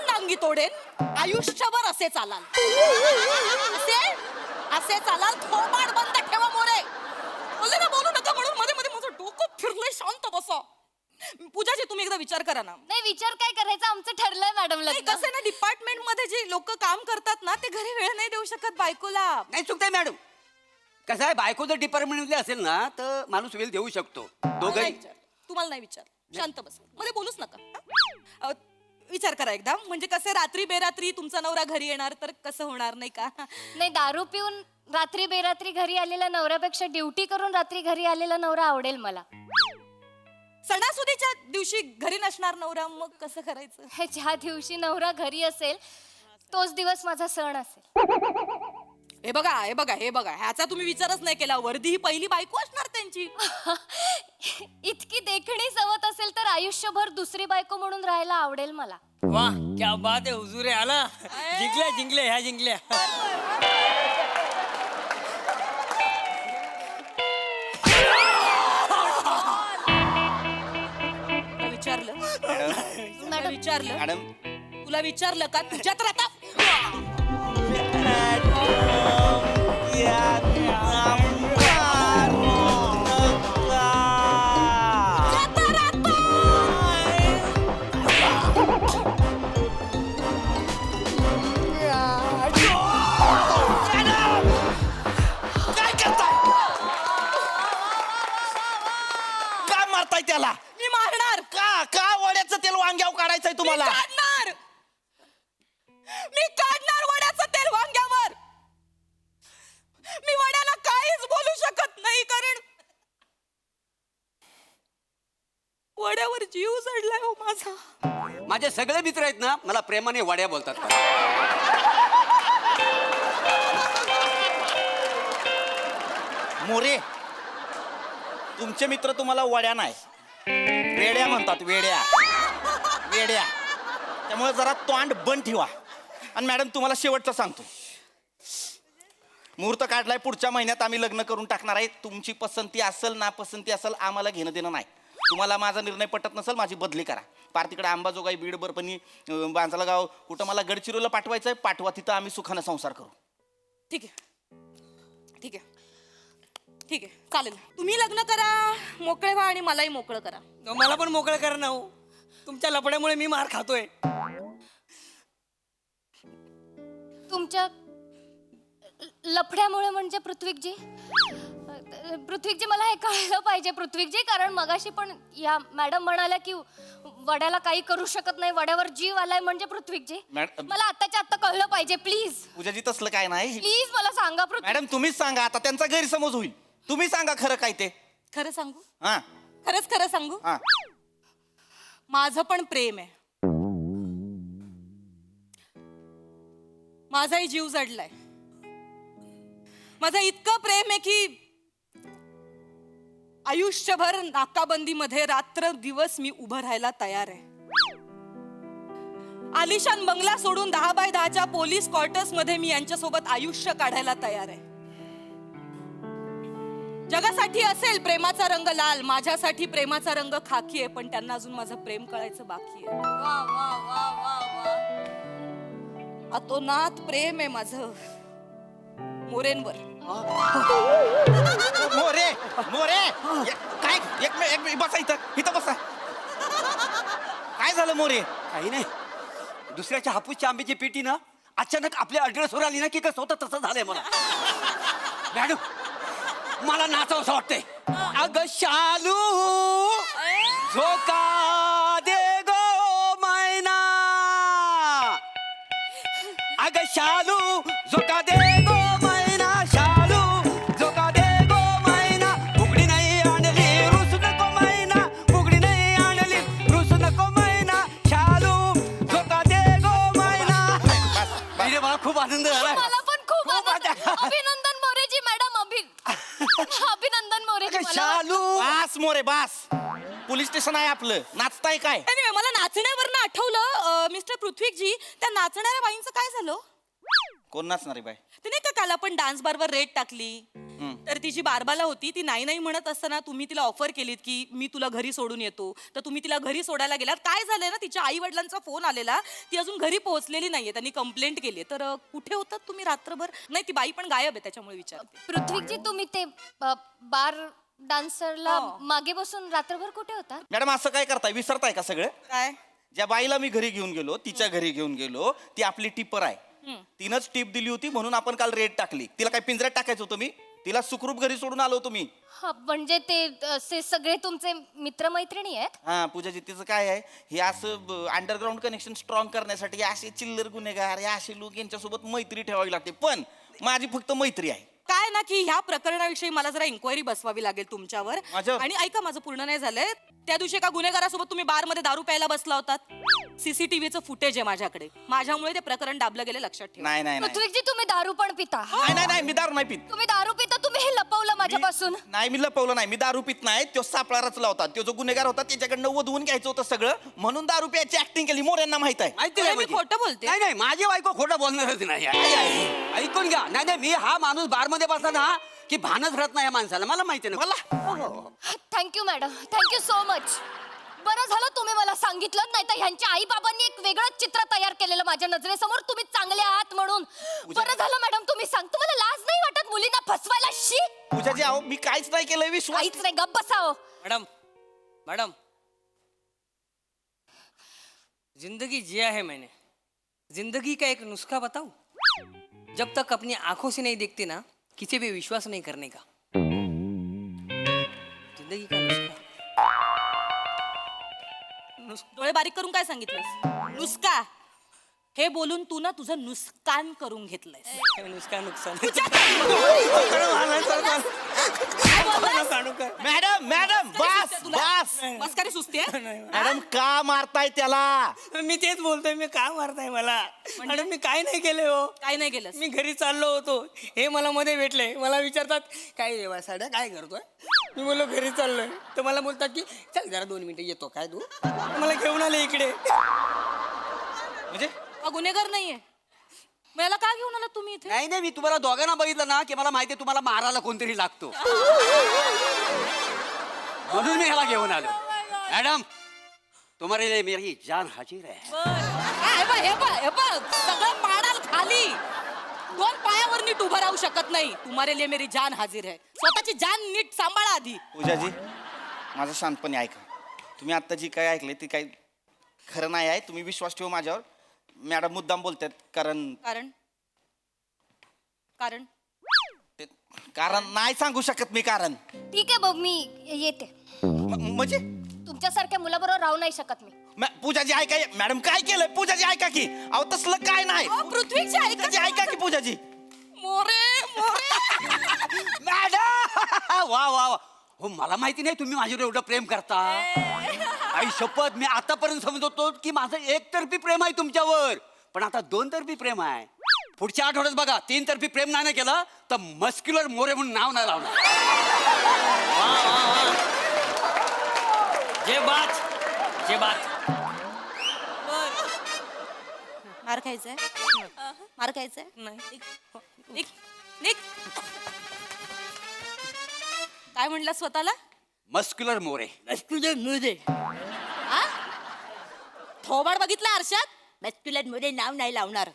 नांगी तोडेन, आयुष्यभर असे चालाल. असे चालाल. थोबाड बंद ठेवा मोरे. बोलले ना बोलू नका म्हणून मध्ये मध्ये माझं डोकं फिरलंय. शांत बसा. पूजाजी, तुम्ही एकदा विचार करा ना. नाही, विचार काय करायचा, आमचं ठरलंय मॅडम लग्न. कसं ना, डिपार्टमेंट मध्ये जे लोक काम करतात ना, ते घरी वेळ नाही देऊ शकत बायकोला. नाही चुकताय मॅडम. कसं आहे, बायको जर डिपार्टमेंट मध्ये असेल ना तर माणूस वेळ देऊ शकतो. दोघंही. तुम्हाला नाही विचार. शांत बसा, मध्ये बोलूच नका. विचार करा एकदा. म्हणजे कसं, रात्री बेरात्री तुमचा नवरा घरी येणार तर कसं होणार, नाही का? नाही, दारू पिऊन रात्री बेरात्री घरी आलेल्या नवऱ्यापेक्षा ड्युटी करून रात्री घरी आलेला नवरा आवडेल मला. सणासुदीच्या दिवशी घरी नसणार नवरा, मग कसं करायचं? ज्या दिवशी नवरा घरी असेल तोच दिवस माझा सण असेल. हे बघा, ह्याचा तुम्ही विचारच नाही केला. वर्दी ही पहिली बायको असणार त्यांची. इतकी देखणी सवत असेल तर आयुष्यभर दुसरी बायको म्हणून राहायला आवडेल मला. वा क्या बात आहे. हुजूर आला. जिंकल्या. तुला विचारलं का? तुझ्यात राहता. काय मारताय त्याला? मी मारणार. का वड्याचं तेल वांग्यावर काढायचंय तुम्हाला? मी काढणार वड्याचं तेल वांग्यावर. मी वड्याला काहीच बोलू शकत नाही, कारण वड्यावर जीव चढलाय हो माझा. माझे सगळे मित्र आहेत ना मला प्रेमाने वड्या बोलतात. मोरे तुमचे मित्र तुम्हाला वड्या नाही वेड्या म्हणतात. वेड्या. त्यामुळे जरा तोंड बंद ठेवा. आणि मॅडम तुम्हाला शेवटचं सांगतो, मुहूर्त काढलाय, पुढच्या महिन्यात आम्ही लग्न करून टाकणार आहे. तुमची पसंती असेल ना पसंती असेल आम्हाला घेणं देणं नाही. तुम्हाला माझा निर्णय पटत नसेल माझी बदली करा. पार तिकडे अंबाजोगाई, बीड, बरपणी, बांजला गाव, कुठं मला गडचिरोला पाठवायचं आहे पाठवा, तिथं आम्ही सुखानं संसार करू. ठीक आहे ठीक आहे ठीक आहे चालेल. तुम्ही लग्न करा, मोकळे व्हा आणि मलाही मोकळं करा. मला पण मोकळं करा ना हो. तुमच्या लपड्यामुळे मी मार खातोय. तुमच्या लफड्यामुळे म्हणजे पृथ्वीकजी मला हे कळलं पाहिजे पृथ्वीकजी, कारण मगाशी पण या मॅडम म्हणाल्या की वड्याला काही करू शकत नाही, वड्यावर जीव आलाय म्हणजे पृथ्वीकजी. मला आत्ताच्या आत्ता कळलं पाहिजे प्लीज. पूजाजी तसलं काय नाही. प्लीज मला सांगा पृथ्वी. मॅडम तुम्हीच सांगा, आता त्यांचा गैरसमज होईल. तुम्ही सांगा खरं काय ते. खरं सांगू? हा खरं सांगू? हा. माझं पण प्रेम आहे. माझाही जीव जडलाय. माझं इतकं प्रेम आहे की आयुष्यभर नाकाबंदीमध्ये रात्र दिवस मी उभं राहायला तयार आहे. आलिशान बंगला सोडून 10 बाय 10च्या पोलीस क्वार्टर्स मध्ये मी यांच्यासोबत आयुष्य काढायला तयार आहे. जगासाठी असेल प्रेमाचा रंग लाल, माझ्यासाठी प्रेमाचा रंग खाकी आहे, पण त्यांना अजून माझं प्रेम कळायचं बाकी आहे. वा वा वा वा वा. अतोनात प्रेम आहे माझं मोरेंवर. मोरे मोरे काय एक मिनिट बसा इथं बसा. काय झालं मोरे? काही नाही, दुसऱ्याच्या हापूसच्या आंब्याची पेटी ना अचानक आपल्या अड्रेसवर आली ना की कसं होतं तसं झालंय मला. मॅडम मला नाचावंसं वाटतंय. अगं शालू झोका दे गो मैना, अगं शालू झोका दे गो मैना, शालू झोका दे गो मैना, फुगडी नाही आणली रुसू नको मैना, फुगडी नाही आणली रुसू नको मैना, शालू झोका दे गो मैना. अरे मला खूप आनंद झाला. मला पण खूप अभिनंदन मोरेजी मॅडम. अभिनंदन मोरेजी. शालू बास मोरे बास. पोलीस स्टेशन आहे आपलं. नाचताय काय? Anyway, मला नाचण्यावरनं आठवलं मिस्टर पृथ्वीकजी, त्या नाचणाऱ्या बाईंचं काय झालं? कोण नाचणारी बाय? ते नाही का काल आपण डान्स बारवर रेट टाकली, तर ती जी बारबाला होती ती नाही म्हणत असताना तुम्ही तिला ऑफर केलीत की मी तुला घरी सोडून येतो, तर तुम्ही तिला घरी सोडायला गेलात. काय झालंय ना, तिच्या आई वडिलांचा फोन आलेला, ती अजून घरी पोहोचलेली नाहीये, त्यांनी कंप्लेंट केली. तर कुठे होतात तुम्ही रात्रभर? नाही, ती बाई पण गायब आहे, त्याच्यामुळे विचारते. पृथ्वीजी तुम्ही ते बार डान्सरला मागे बसून रात्रभर कुठे होता? मॅडम असं काय करताय? विसरताय का सगळं? काय? ज्या बाईला मी घरी घेऊन गेलो, तिच्या घरी घेऊन गेलो, ती आपली टिपर आहे. तिनंच टिप दिली होती म्हणून आपण काल रेट टाकली. तिला काय पिंजऱ्यात टाकायचं होतं? मी तिला सुखरूप घरी सोडून आलो होतो मी. म्हणजे ते सगळे तुमचे मित्रमैत्रिणी आहेत? हा पूजाजी, तिचं काय आहे, हे असं अंडरग्राऊंड कनेक्शन स्ट्रॉंग करण्यासाठी असे चिल्लर गुन्हेगार, हे असे लोक यांच्यासोबत मैत्री ठेवावी लागते. पण माझी फक्त मैत्री आहे. काय ना की ह्या प्रकरणाविषयी मला जरा इन्क्वायरी बसवावी लागेल तुमच्यावर. माझ्यावर? आणि ऐका, माझं पूर्ण नाही झालंय. त्या दिवशी एका गुन्हेगारासोबत तुम्ही बारमध्ये दारू प्यायला बसला होतात. सीसीटीव्हीचं फुटेज आहे माझ्याकडे. माझ्यामुळे ते प्रकरण दाबलं गेलं, लक्षात ठेवा. नाही नाही नाही पृथ्वीजी तुम्ही दारू पण पिता? नाही मी दारू नाही पित. तुम्ही दारू पिता, तुम्ही हे लपवलं माझ्यापासून. नाही मी लपवलं नाही. मी दारू पित नाही. तो सापळा रचला होता. तो जो गुन्हेगार होता त्याच्याकडनं वधवून घ्यायचं होतं सगळं, म्हणून दारू प्यायची ऍक्टिंग केली. मोऱ्यांना माहित आहे. माहिती तुला आहे मी खोटं बोलते? नाही नाही, माझी बायको खोटं बोलणारच नाही. ऐकून घ्या. नाही नाही, मी हा माणूस बारमध्ये बसला ना की भानच राहत नाही या माणसाला. मला माहिती आहे मला thank you madam, thank you so much. बरं झालं तुम्ही मला सांगितलं, नाही तर ह्यांच्या आई बाबांनी एक वेगळं चित्र तयार केलेलं माझ्या नजरेसमोर, तुम्ही चांगले आहात म्हणून. बरं झालं मॅडम तुम्ही सांग. तुम्हाला लाज नाही वाटत मुलींना फसवायला? शी. पूजाजी अहो, मी काहीच नाही केलं. विश्वास. काहीच नाही, गप्प बसाओ. मैडम जिंदगी जिया है मैंने, जिंदगी का एक नुस्खा बताऊं? जब तक अपनी आंखों से नहीं देखते ना, किसी पे विश्वास नहीं करने का. जिंदगी का नुस्खा. डोळे बारीक करून काय सांगितलंस? नुसका. हे बोलून तू ना तुझं नुकसान करून घेतलंय. नुस्खा नुकसान. मॅडम मॅडम बस बस. मस्करी सुस्ती आहे? मॅडम का मारताय त्याला? मी तेच बोलतोय, मी का मारताय मला? मॅडम मी काय नाही केले हो. काय नाही केलं? मी घरी चाललो होतो, हे मला मध्ये भेटले. मला विचारतात काय देवा साड्या काय करतोय? मी बोललो घरी चाललोय. तर मला बोलतात की चल जरा 2 मिनिटं येतो. काय तू? मला घेऊन आले इकडे. म्हणजे हा गुन्हेगार नाहीये. मला का घेऊन आला तुम्ही इथे? नाही नाही, मी तुम्हाला दोघांना बघितलं ना की मला माहितीये तुम्हाला मारायला कोणतरी लागतो, म्हणून मी ह्याला घेऊन आलो. मॅडम तुम्हारे लिए मेरी जान हाजिर है. हे बघ सगळं पाडाल खाली. 2 पायावर नीट उभं राहू शकत नाही. तुम्हारे लिए मेरी जान हाजिर है. स्वतःची जान नीट सांभाळा आधी. पूजाजी माझं शांतपणे ऐका. तुम्ही आत्ता जी काय ऐकले ती काही खरं नाही आहे. तुम्ही विश्वास ठेवा माझ्यावर. मॅडम मुद्दाम बोलतात कारण कारण कारण कारण नाही सांगू शकत मी कारण. ठीक आहे बघ मी येते. म्हणजे तुमच्यासारख्या मुलाबरोबर राहू नाही शकत मी. पूजाजी ऐका. मॅडम काय केलंय? पूजाजी ऐका की. अहो तसलं काय नाही. पृथ्वीची पूजाजी ऐका की. पूजाजी मॅडम वा वा वा. हो मला माहिती नाही तुम्ही माझ्यावर एवढं प्रेम करता. आई शपथ, मी आतापर्यंत समजत होतो की माझं एकतर्फी प्रेम आहे तुमच्यावर, पण आता 2 तर्फी प्रेम आहे. पुढच्या आठवड्यात बघा 3 तर्फी प्रेम नाही ना केलं तर मस्क्युलर मोरे म्हणून नाव नाही लावणार. जे बात मार खायचंय? मार खायचंय? नाही. निक काय म्हणलं स्वतःला? मस्क्युलर मोरे. थोबाड बघितलं आरशात? मॅस्क्युलर मध्ये नाव नाही लावणार.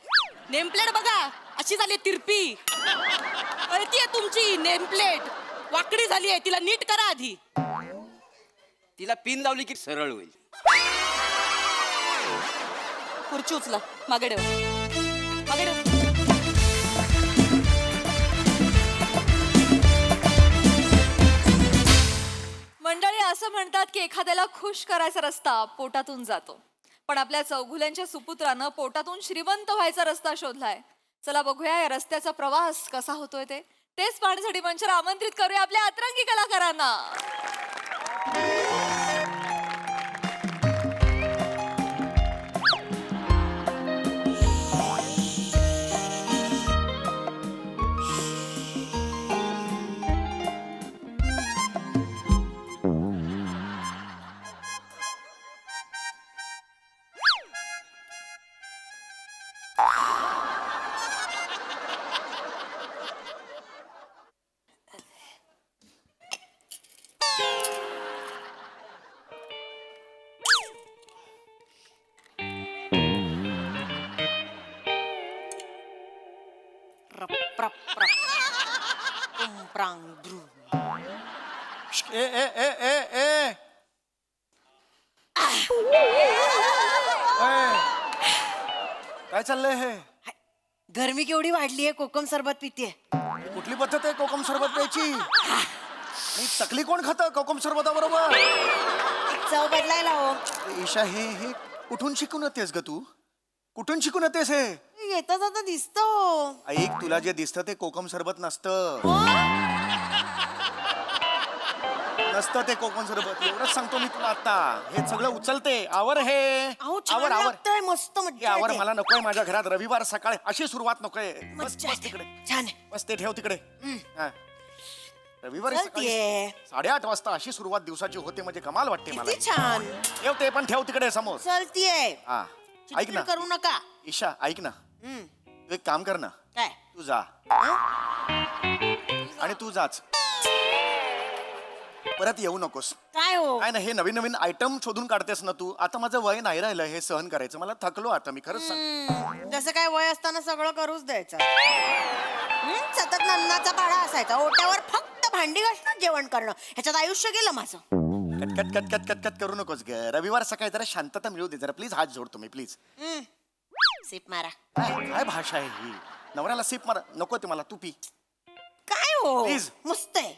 नेमप्लेट बघा अशी झाली तिरपी. कळतीये तुमची नेमप्लेट वाकडी झाली आहे. तिला नीट करा आधी. तिला पिन लावली की सरळ होईल. खुर्ची उचला. मागे ठेव. मागे ठेव. मंडळी असं म्हणतात की एखाद्याला खुश करायचा रस्ता पोटातून जातो, पण आपल्या चौघुल्यांच्या सुपुत्रानं पोटातून श्रीमंत व्हायचा रस्ता शोधलाय. चला बघूया या रस्त्याचा प्रवास कसा होतोय तेच पाहण्यासाठी मंचावर आमंत्रित करूया आपल्या अतरंगी कलाकारांना. ए ए ए ए ए काय चाललंय हे? गरमी केवढी वाढली आहे. कोकम सरबत पितीये. कुठली पद्धत आहे कोकम सरबत प्यायची? आणि चकली कोण खातं कोकम सरबताबरोबर? चव बदलायला हो. ईशा हे कुठून शिकून येतेस ग तू? कुठून शिकून येतेस हे? येता जाता दिसतो. ऐक, तुला जे दिसतं ते कोकम सरबत नसतं. नसतं ते कोकम सरबत. एवढंच सांगतो मी तुला आता. हे सगळं उचलते. आवर हे. अहो छान आवर आवर. लागतंय. मस्त हे मज्जा आवर. येते. मला नकोय माझ्या घरात रविवार सकाळी अशी सुरुवात नकोय. बस मज्जा बस येते. तिकडे. छान आहे. बस ते ठेव तिकडे. हा. रविवारी सकाळी चलतीये. 8:30 वाजता अशी सुरुवात दिवसाची होते म्हणजे कमाल वाटते मला. किती छान. ठेव ते पण ठेव तिकडे समोर. चलतीये. हा ऐक ना करू नका. ईशा ऐक ना. तू एक काम कर ना. काय? तू जा आणि तू जाच. परत येऊ नकोस. काय हो? काय ना हे नवीन नवीन आयटम शोधून काढतेस ना तू. आता माझं वय नाही राहिलं हे सहन करायचं. मला थकलो आता मी खरंच सांग. जसं काय वय असताना सगळं करूच द्यायचं. सतत नन्नाचा पाडा असायचा. ओट्यावर फक्त भांडी घासणं जेवण करणं ह्याच्यात आयुष्य गेलं माझं. Cut cut cut cut cut करू नकोस ग. रविवार सकाळी जरा शांतता मिळू दे जरा प्लीज. हात जोड तुम्ही प्लीज. सिप मारा. काय भाषा आहे ही? नवऱ्याला सिप मारा नको ते मला. तू पी काय हो? प्लीज. मस्त आहे.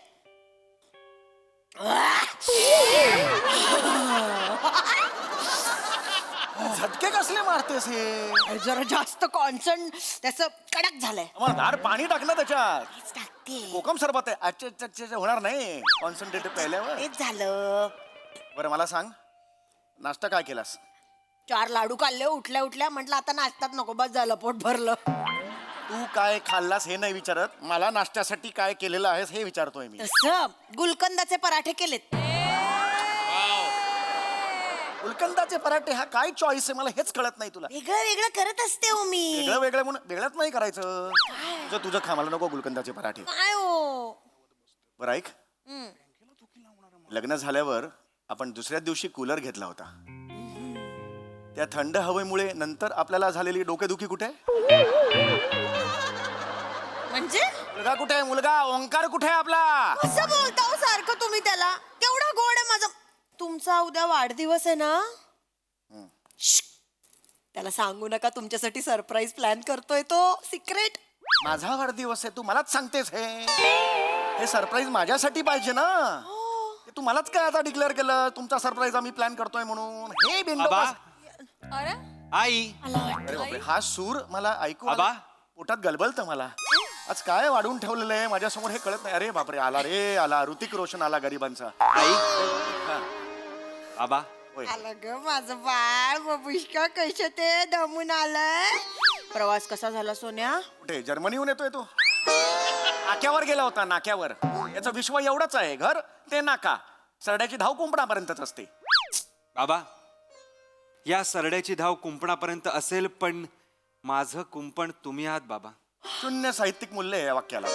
झटके कसले मारतेस हे? जरा जास्त कॉन्सन्ट त्याचं कडक झालंय. मग गार पाणी टाक ना त्याच्यात. टाकते. कोकम सरबत आहे. अच्छा होणार नाही कॉन्सन्ट्रेट प्यायल्यावर. तेच झालं. बरं मला सांग नाश्ता काय केलास? 4 लाडू खाल्ले उठल्या उठल्या. म्हटलं आता नाश्तात नको बस झालं पोट भरलं. तू काय खाल्लास हे नाही विचारत. मला नाश्त्यासाठी काय केलेलं आहेस हे विचारतोय मी. तसं गुलकंदाचे पराठे केलेत. गुलकंदाचे पराठे हा काय चॉईस आहे मला हेच कळत नाही तुला. वेगळं वेगळं करत असते हो मी. वेगळं वेगळं म्हणून वेगळंच नाही करायचं. तुझं खा, मला नको गुलकंदाचे पराठे. काय हो? बरं ऐक, लग्न झाल्यावर आपण दुसऱ्या दिवशी कूलर घेतला होता. त्या थंड हवेमुळे नंतर आपल्याला झालेली डोकेदुखी कुठे आहे? म्हणजे मुलगा कुठे आहे? मुलगा ओंकार कुठे आहे आपला? कसं बोलता हो सारखं तुम्ही त्याला? केवढा गोड आहे माझा. तुमचा उद्या वाढदिवस आहे ना? श्श्श. त्याला सांगू नका, तुमच्यासाठी सरप्राईज प्लॅन करतोय तो, सिक्रेट. माझा वाढदिवस आहे, तू मलाच सांगतेस हे सरप्राईज माझ्यासाठी पाहिजे ना. ते तू मलाच काय आता डिक्लेअर केलं तुमचा सरप्राईज आम्ही प्लॅन करतोय म्हणून? हे बिंडोबास. अरे आई अरे बापरे, हा सूर मला ऐकू आला. बाबा. पोटात गलबलतं मला. आज काय वाढवून ठेवलेलं आहे माझ्यासमोर हे कळत नाही. अरे बापरे, आला रे आला, ऋतिक रोशन आला गरिबांचा. आई हा, बाबा होय. आलं ग माझं बाळ बबुष्का, कैसे ते दमून आलंय. प्रवास कसा झाला सोन्या? कुठे जर्मनीहून येतोय तो? नाक्यावर गेला होता, नाक्यावर. याचं विश्व एवढंच आहे, घर ते नाका. सरड्याची धाव कुंपणापर्यंतच असते. बाबा, या सरड्याची धाव कुंपणापर्यंत असेल, पण माझं कुंपण तुम्ही आहात बाबा. शून्य साहित्यिक मूल्य आहे या वाक्याला.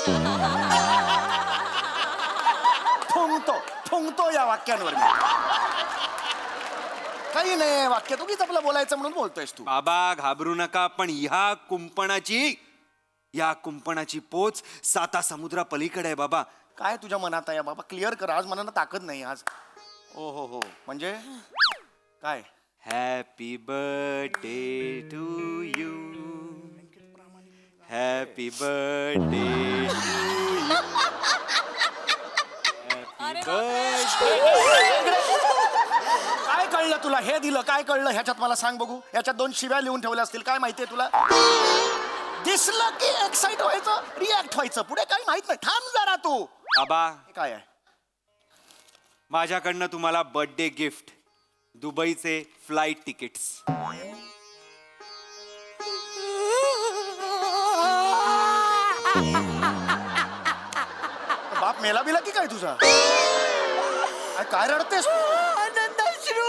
फुंकतो या वाक्यांवर मी. काही नाही, वाक्य उगीच आपलं बोलायचं म्हणून बोलतोयस तू. बाबा घाबरू नका, पण या कुंपणाची पोच 7 समुद्रा पलीकडे आहे बाबा. काय तुझ्या मनात आहे बाबा? क्लिअर कर. आज मनानं ताकद नाही आज. ओ हो हो, म्हणजे काय? Happy birthday to you, happy birthday काय कळलं तुला? हे दिलं काय कळलं ह्याच्यात? मला सांग बघू. ह्याच्यात 2 शिव्या लिहून ठेवल्या असतील, काय माहितीये तुला? दिसलं की एक्साइट व्हायचं, रिॲक्ट व्हायचं, पुढे काही माहित नाही. थांब जरा तू. बाबा, हे काय आहे? माझ्याकडनं तुम्हाला बर्थडे गिफ्ट, दुबईचे फ्लाईट तिकीट्स. बाप मेला बिला की काय तुझा? काय रडतेस? आनंदाश्रू.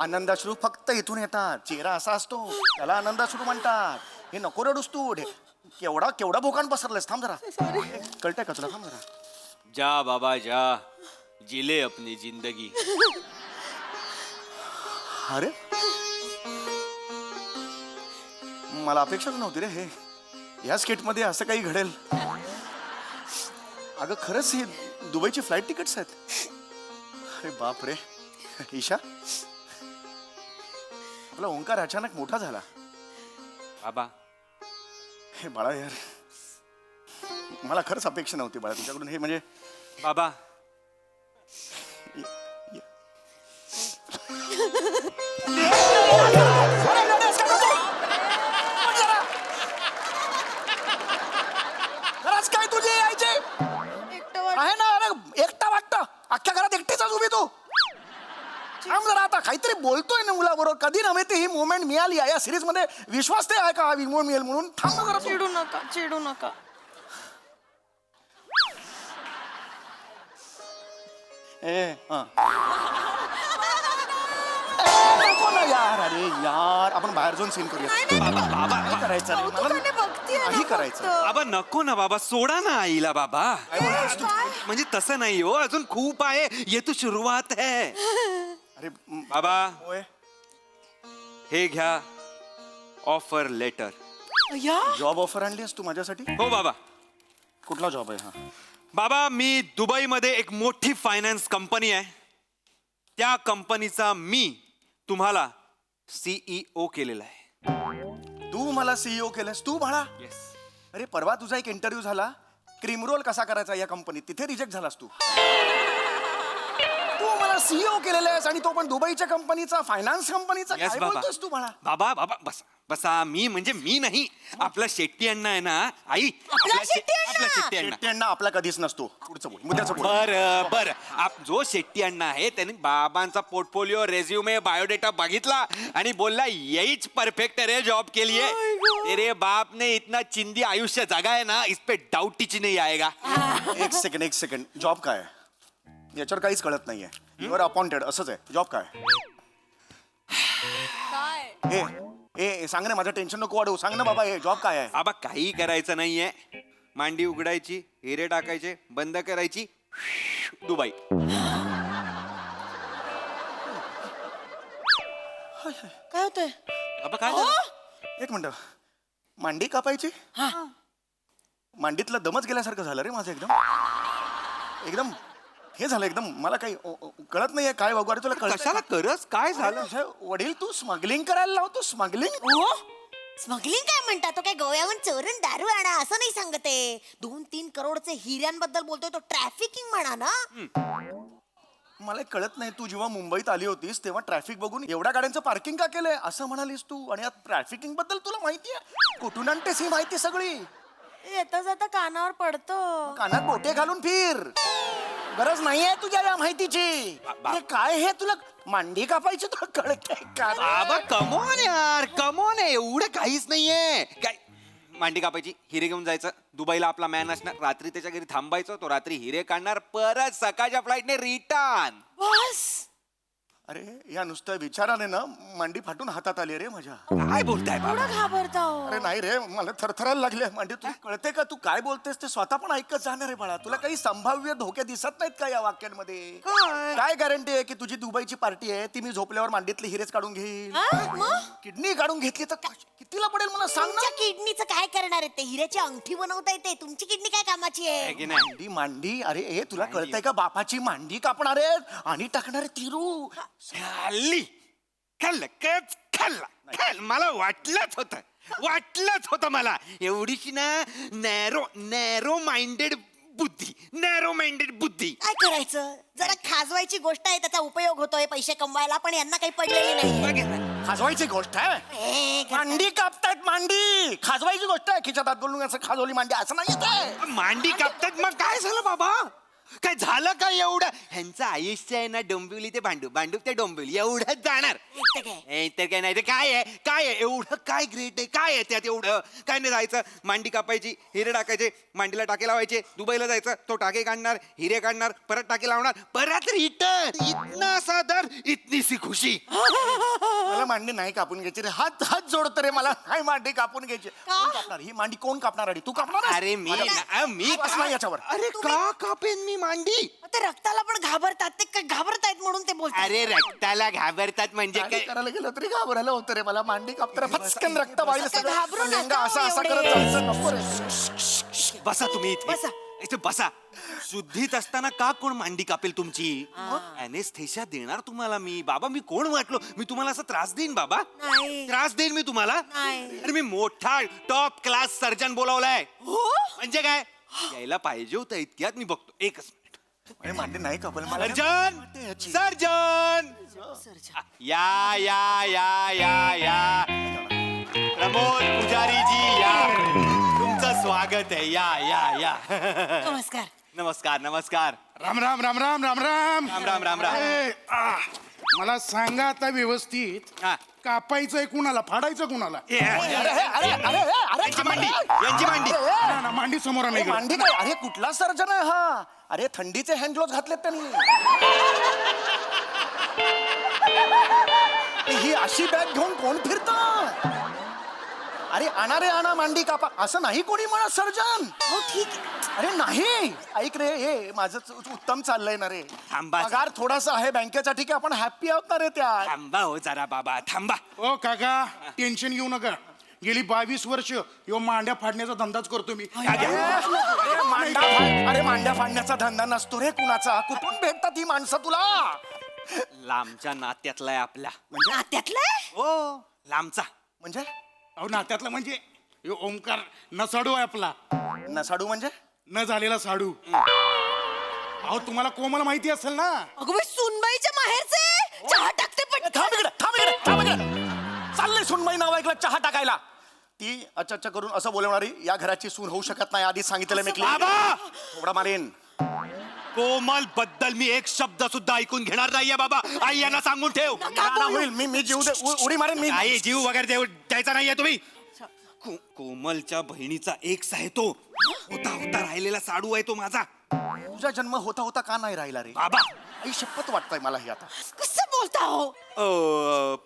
आनंदाश्रू फक्त इथून येतात. चेहरा असा असतो, त्याला आनंदाश्रू म्हणतात. हे नको रडूस तू. केवढा भोकान पसरलेस. थांब जरा. कळतंय का तुला? थांब जरा. जा बाबा जा, जिले अपनी जिंदगी. अरे मला अपेक्षाच नव्हती रे हे. या स्किट मध्ये असं काही घडेल. अगं खरंच हे दुबईची फ्लाईट तिकीट्स आहेत. अरे बाप रे. ईशा, आपला ओंकार अचानक मोठा झाला. बाबा, हे बाळा यार, मला खरंच अपेक्षा नव्हती बाळा तुझ्याकडून हे. म्हणजे बाबा खरंच काय तुझे यायचे आहे ना? अरे एकटा वाटतं अख्ख्या घरात एकटीच उभी तू. थांब जरा आता. काहीतरी बोलतोय ना मुलाबरोबर. कधी नव्हे ते ही मुवमेंट मिळाली या सिरीज मध्ये. विश्वास ते आहे का हा विमोड मिळेल म्हणून? थांब जरा. चिडू नका. नको ना यार. अरे यार, आपण बाहेर जाऊन सीन करूया. बाबा काय करायचं रे? मला नाही करायचं. बाबा नको ना बाबा, सोडा ना आईला बाबा. काय बोलतोस तू? म्हणजे तसं नाही हो, अजून खूप आहे. ये तो सुरुवात है. अरे बाबा होय. हे घ्या ऑफर लेटर. जॉब ऑफर आणलीस तू माझ्यासाठी? हो बाबा. कुठला जॉब आहे हा? बाबा मी दुबईमध्ये एक मोठी फायनान्स कंपनी आहे, त्या कंपनीचा मी तुम्हाला CEO केलेला आहे. तू मला CEO केलंस? तू बाळा? अरे परवा तुझा एक इंटरव्ह्यू झाला, क्रीम रोल कसा करायचा या कंपनीत, तिथे रिजेक्ट झालास तू. तू मला CEO केलेला आहेस आणि तो पण दुबईच्या कंपनीचा, फायनान्स कंपनीचा. Yes, काय बाबा. बोलतोस तू बाळा? बाबा बाबा बस बसा. मी म्हणजे मी नाही, आपला शेट्टी अण्णा आहे ना आई. आपला शेट्टी आपला शेट्टी अण्णा. शेट्टी अण्णा आपला कधीच नसतो. पुढचं बोल, मुद्द्याचं बोल. बर जो शेट्टी अण्णा आहे त्याने बाबांचा पोर्टफोलिओ, रेझ्युमे, बायोडेटा बघितला आणि बोलला यहीच परफेक्ट रे जॉब के लिए. तेरे बाप ने इतना चिंदी आयुष्य जगा है ना, इस पे डाउट ही नहीं आएगा. एक सेकंड. जॉब काय आहे? याच्यावर काहीच कळत नाहीये. युअर अपॉइंटेड असंच आहे. जॉब काय? ए ए सांग ना, माझं टेन्शन नको वाढवू. सांग ना बाबा, हे जॉब काय आहे? आबा काही करायचं नाहीये. मांडी उघडायची, हिरे टाकायचे, बंद करायची, दुबई. काय होतंय? आबा काय झालं? एक मिनिट, मांडी कापायची? मांडीतला दमच गेल्यासारखं झालं रे माझं. एकदम एकदम हे झालं एकदम. मला काही कळत नाहीये काय वागू. अरे तुला कशाला करस? काय झालं? तुझे वडील तू स्मगलिंग करायला लावतो? स्मगलिंग? स्मगलिंग काय म्हणता? तो काय गोव्याहून चोरून दारू आणा असं नाही सांगते. 2-3 करोडचे हिऱ्यांबद्दल बोलतोय तो. ट्रॅफिकिंग म्हणा ना. मला कळत नाही, तू जेव्हा मुंबईत आली होतीस तेव्हा ट्रॅफिक बघून एवढ्या गाड्यांचं पार्किंग का केलंय असं म्हणालीस तू. आणि या ट्रॅफिकिंग बद्दल तुला माहितीये? कुठून आणतेस ही माहिती सगळी? येता जाता कानावर पडतो. कानात बोटे घालून फिर. गरज नाहीये तुझ्या या माहितीची. हे काय हे तुला मांडी कापायची तुला कळतंय का? आबा कमॉन यार, कमॉन आहे. एवढं काहीच नाहीये. काय मांडी कापायची, हिरे घेऊन जायचं, दुबईला आपला मॅन असणार, रात्री त्याच्या घरी थांबायचं, तो रात्री हिरे काढणार, परत सकाळच्या फ्लाईटने रिटर्न. अरे या नुसत्या विचाराने ना मांडी फाटून हातात आली रे माझ्या. काय बोलताय बाबा? घाबरता अरे नाही रे, मला थरथरायला लागले मांडी. तुला कळते का तू काय बोलतेस ते? स्वतः पण ऐकत जाणार आहे बाळा. तुला काही संभाव्य धोके दिसत नाहीत का या वाक्यांमध्ये? काय गॅरंटी आहे की तुझी दुबईची पार्टी आहे ती मी झोपल्यावर मांडीतले हिरेच काढून घेईल? किडनी काढून घेतली तर कितीला पडेल मला सांग ना. किडनीचं काय करणार आहे? ते हिऱ्याची अंगठी बनवता येते. तुमची किडनी काय कामाची आहे? की नाही? मांडी मांडी अरे हे तुला कळतंय का? बापाची मांडी कापणार आहे आणि टाकणार आहे तिरू. खाल्ली, खाल्लं. मला वाटलंच होतं मला. एवढीशी ना नॅरो माइंडेड बुद्धी. काय करायचं? जरा खाजवायची गोष्ट आहे, त्याचा उपयोग होतोय पैसे कमवायला, पण यांना काही पडलेले नाही. खाजवायची गोष्ट आहे? मांडी कापतायत मांडी. खाजवायची गोष्ट आहे? खिशात हात घालून असं खाजवली मांडी असं नाही येत. मांडी कापतात मग काय झालं बाबा? काय झालं काय एवढं? ह्यांचं आयुष्य आहे ना डोंबिवली ते भांडूप ते डोंबिवली एवढंच जाणार. तर काय नाही. ते काय आहे एवढं काय ग्रेट आहे? काय आहे त्यात एवढं? काय नाही, जायचं, मांडी कापायची, हिरे टाकायचे, मांडीला टाके लावायचे, दुबईला जायचं, तो टाके काढणार, हिरे काढणार, परत टाके लावणार, परत रिटर्न. इतना सादर इतनी सी खुशी. मला मांडी नाही कापून घ्यायची रे. हात जोडतो रे. मला नाही मांडी कापून घ्यायची. कोण कापणार ही मांडी? कोण कापणार? तू कापणार? अरे मी नाही याच्यावर. अरे का कापेन मी मांडी? ते रक्ताला पण घाबरतात. ते काय घाबरतायत म्हणून ते बोलतात. अरे रक्ताला घाबरतात म्हणजे काय काय? करायला गेलं तरी घाबरायला होतं रे मला. मांडी कापताना फटकन रक्त वाहिलं असं घाबरू सगळं. नका लेंगा असा असा एवढे. करत जायचं नको रे. बसा तुम्ही इथे बसा. शुद्धीत असताना का कोण मांडी कापेल तुमची? अनेस्थेशिया देणार तुम्हाला मी. बाबा मी कोण वाटलो? मी तुम्हाला असा त्रास देईन बाबा? त्रास देईन मी तुम्हाला? अरे मी मोठा टॉप क्लास सर्जन बोलावलाय. म्हणजे काय यायला पाहिजे होतं इतक्यात. मी बघतो एकच मिनिट. अरे मांडी नाही कापल मला. सर्जन या या या या या प्रमोद पुजारी जी या. तुमचं स्वागत आहे. या या या. नमस्कार. नमस्कार नमस्कार. राम राम राम राम राम राम राम राम राम राम. मला सांगा आता व्यवस्थित, हा. कापायचंय कुणाला, फाडायचं कुणाला? यांची मांडी. ना, ना, मांडी समोर नाही. मांडी काय? अरे कुठला सर्जन आहे हा? अरे थंडीचे हँड ग्लोव्ह घातलेत त्यांनी. ही अशी बॅग घेऊन कोण फिरत? अरे आणा मांडी कापा असं नाही कोणी म्हणत सर्जन. हो ठीक आहे. अरे नाही, ऐक रे, हे माझं उत्तम चाललंय ना रे. थांबा. पगार थोडासा आहे बँकेचा, ठीक आहे, आपण हॅप्पी आहोत ना रे त्या. थांबा हो जरा बाबा थांबा. ओ काका, टेन्शन घेऊ नका. गेली 22 वर्ष यो मांड्या फाडण्याचा धंदाच करतो मी. अरे मांड्या फाडण्याचा धंदा नसतो रे कुणाचा. कुठून भेटतात ही माणसं तुला? लांबच्या नात्यातला आहे आपल्या. म्हणजे नात्यातलं? हो लांबचा. म्हणजे अहो नात्यातला म्हणजे यो ओंकार नसाडू आहे आपला. नसाडू म्हणजे? न झालेला साडू. अहो तुम्हाला कोमल माहिती असेल ना? अगं बाई, सुनबाईच्या माहेरचे चहा टाकते पण. थांब इकडे. चाललंय सुनबाई नाव ऐकलं चहा टाकायला. ती अच्छा करून असं बोलवणारी या घराची सून होऊ शकत नाही. आधीच सांगितलं मी. बाबा! थोडा मारेन. कोमल बद्दल मी एक शब्द सुद्धा ऐकून घेणार नाहीये बाबा. आई यांना सांगून ठेव. होईल. मी जीव उडी मारेन मी. आई जीव वगैरे द्यायचा नाहीये तुम्ही. कोमलच्या बहिणीचा एक्स आहे तो. होता राहिलेला साडू आहे तो माझा. तुझा जन्म होता का नाही राहिला रे बाबा? आई शपथ वाटतंय मला हे आता. कसं बोलता हो?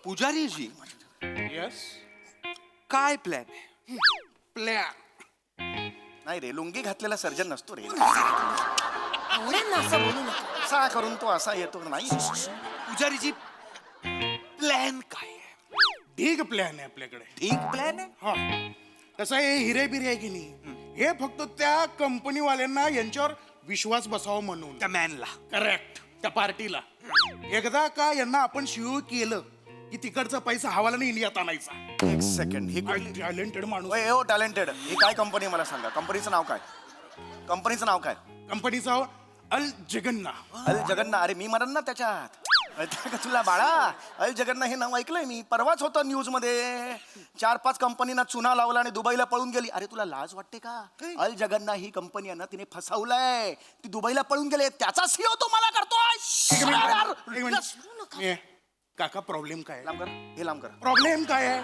पुजारीजी येस काय प्लॅन आहे? प्लॅन नाही रे लुंगी घातलेला सर्जन नसतो रे आवडेल ना असं बोलू नका. असा करून तो असा येतो नाही. पुजारीजी प्लॅन काय आहे? ढीग प्लॅन आहे आपल्याकडे. ठीक प्लॅन आहे. हा कसं आहे हिरे बिरे आहे की नाही, हे फक्त त्या कंपनीवाल्यांना यांच्यावर विश्वास बसावा म्हणून. त्या मॅनला करेक्ट. त्या पार्टीला एकदा का यांना आपण शिव केलं की तिकडचा पैसा हवाला इंडियात आणायचा. एक सेकंड ही कुठली टॅलेंटेड माणूस. ओय, हो टॅलेंटेड ही काय कंपनी मला सांगा. कंपनीचं नाव काय? कंपनीचं नाव काय? कंपनीचा अल जगन्ना. अल जगन्ना. अरे मी मरण ना त्याच्यात. कळतंय का तुला बाळा? अल जगन्ना हे नाव ऐकलंय मी. परवाच होतं न्यूज मध्ये. 4-5 कंपनीना चुना लावला आणि दुबईला पळून गेली. अरे तुला लाज वाटते का? अल जगन्ना ही कंपनी आहे ना तिने फसवलंय. ती दुबईला पळून गेले. त्याचा सीओ तो मला करतोय. एक मिनिट. काका प्रॉब्लेम काय? लांब कर हे लांब कर. प्रॉब्लेम काय आहे?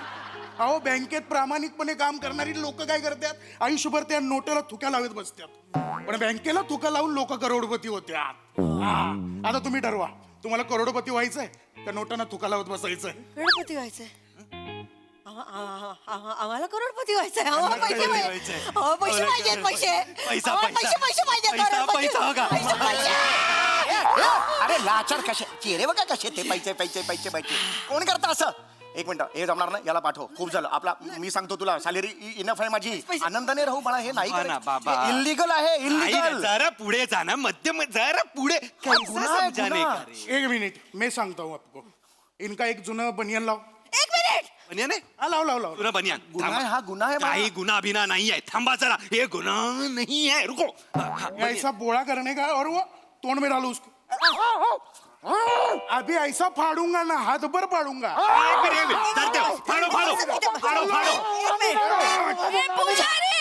अहो बँकेत प्रामाणिकपणे काम करणारी लोक काय करतात, आयुष्यभर त्या नोटाला थुक्या लावत बसतात. पण बँकेला थुका लावून लोक करोडपती होत्यात. आता तुम्ही ठरवा, तुम्हाला करोडपती व्हायचंय का नोटांना थुका लावत बसायचंय? करोडपती व्हायचंय. आम्हाला करोडपती व्हायचंय. आम्हाला पैसे पाहिजे. अहो, पैसे पाहिजेत. पैसा, आम्हाला पैसा. पैसे पाहिजे. पैसा, करोडपती. पैसा हो का? अरे लाचार कसे चेहरे बघा कसे ते. पैसे पैसे पैसे पैसे कोण करतं असं? एक मिनिट हे जमणार ना, याला पाठव. खूप झालं आपला. मी सांगतो तुला सॅलरी इनफ आहे माझी. आनंदाने राहू मला. हे नाही हा ना, बाबा. इलिगल आहे. नाही इलिगल. रे, जरा पुढे जा ना. मध्यम जरा पुढे. गुन्हा आहे, समजाने गुन्हा. का रे? एक मिनिट मैं सांगता हूँ आपको. इनका एक जुना बनियान लाव. एक मिनिट. बनियान आहे? हा लाव लाव लाव. तुला बनियान गुन्हा आहे हा. गुन्हा आहे काही बाळा. गुन्हा बिना नहीं है. थांबा जरा. ये गुन्हा नहीं है. रुको. ऐसा बोला करने का और वो तोंड में डालो उसको. अभी ऐसा फाड़ूंगा ना, हाथ भर फाड़ूंगा. धरते हो. फाड़ो फाड़ो फाड़ो फाड़ो. ए, पुजारी!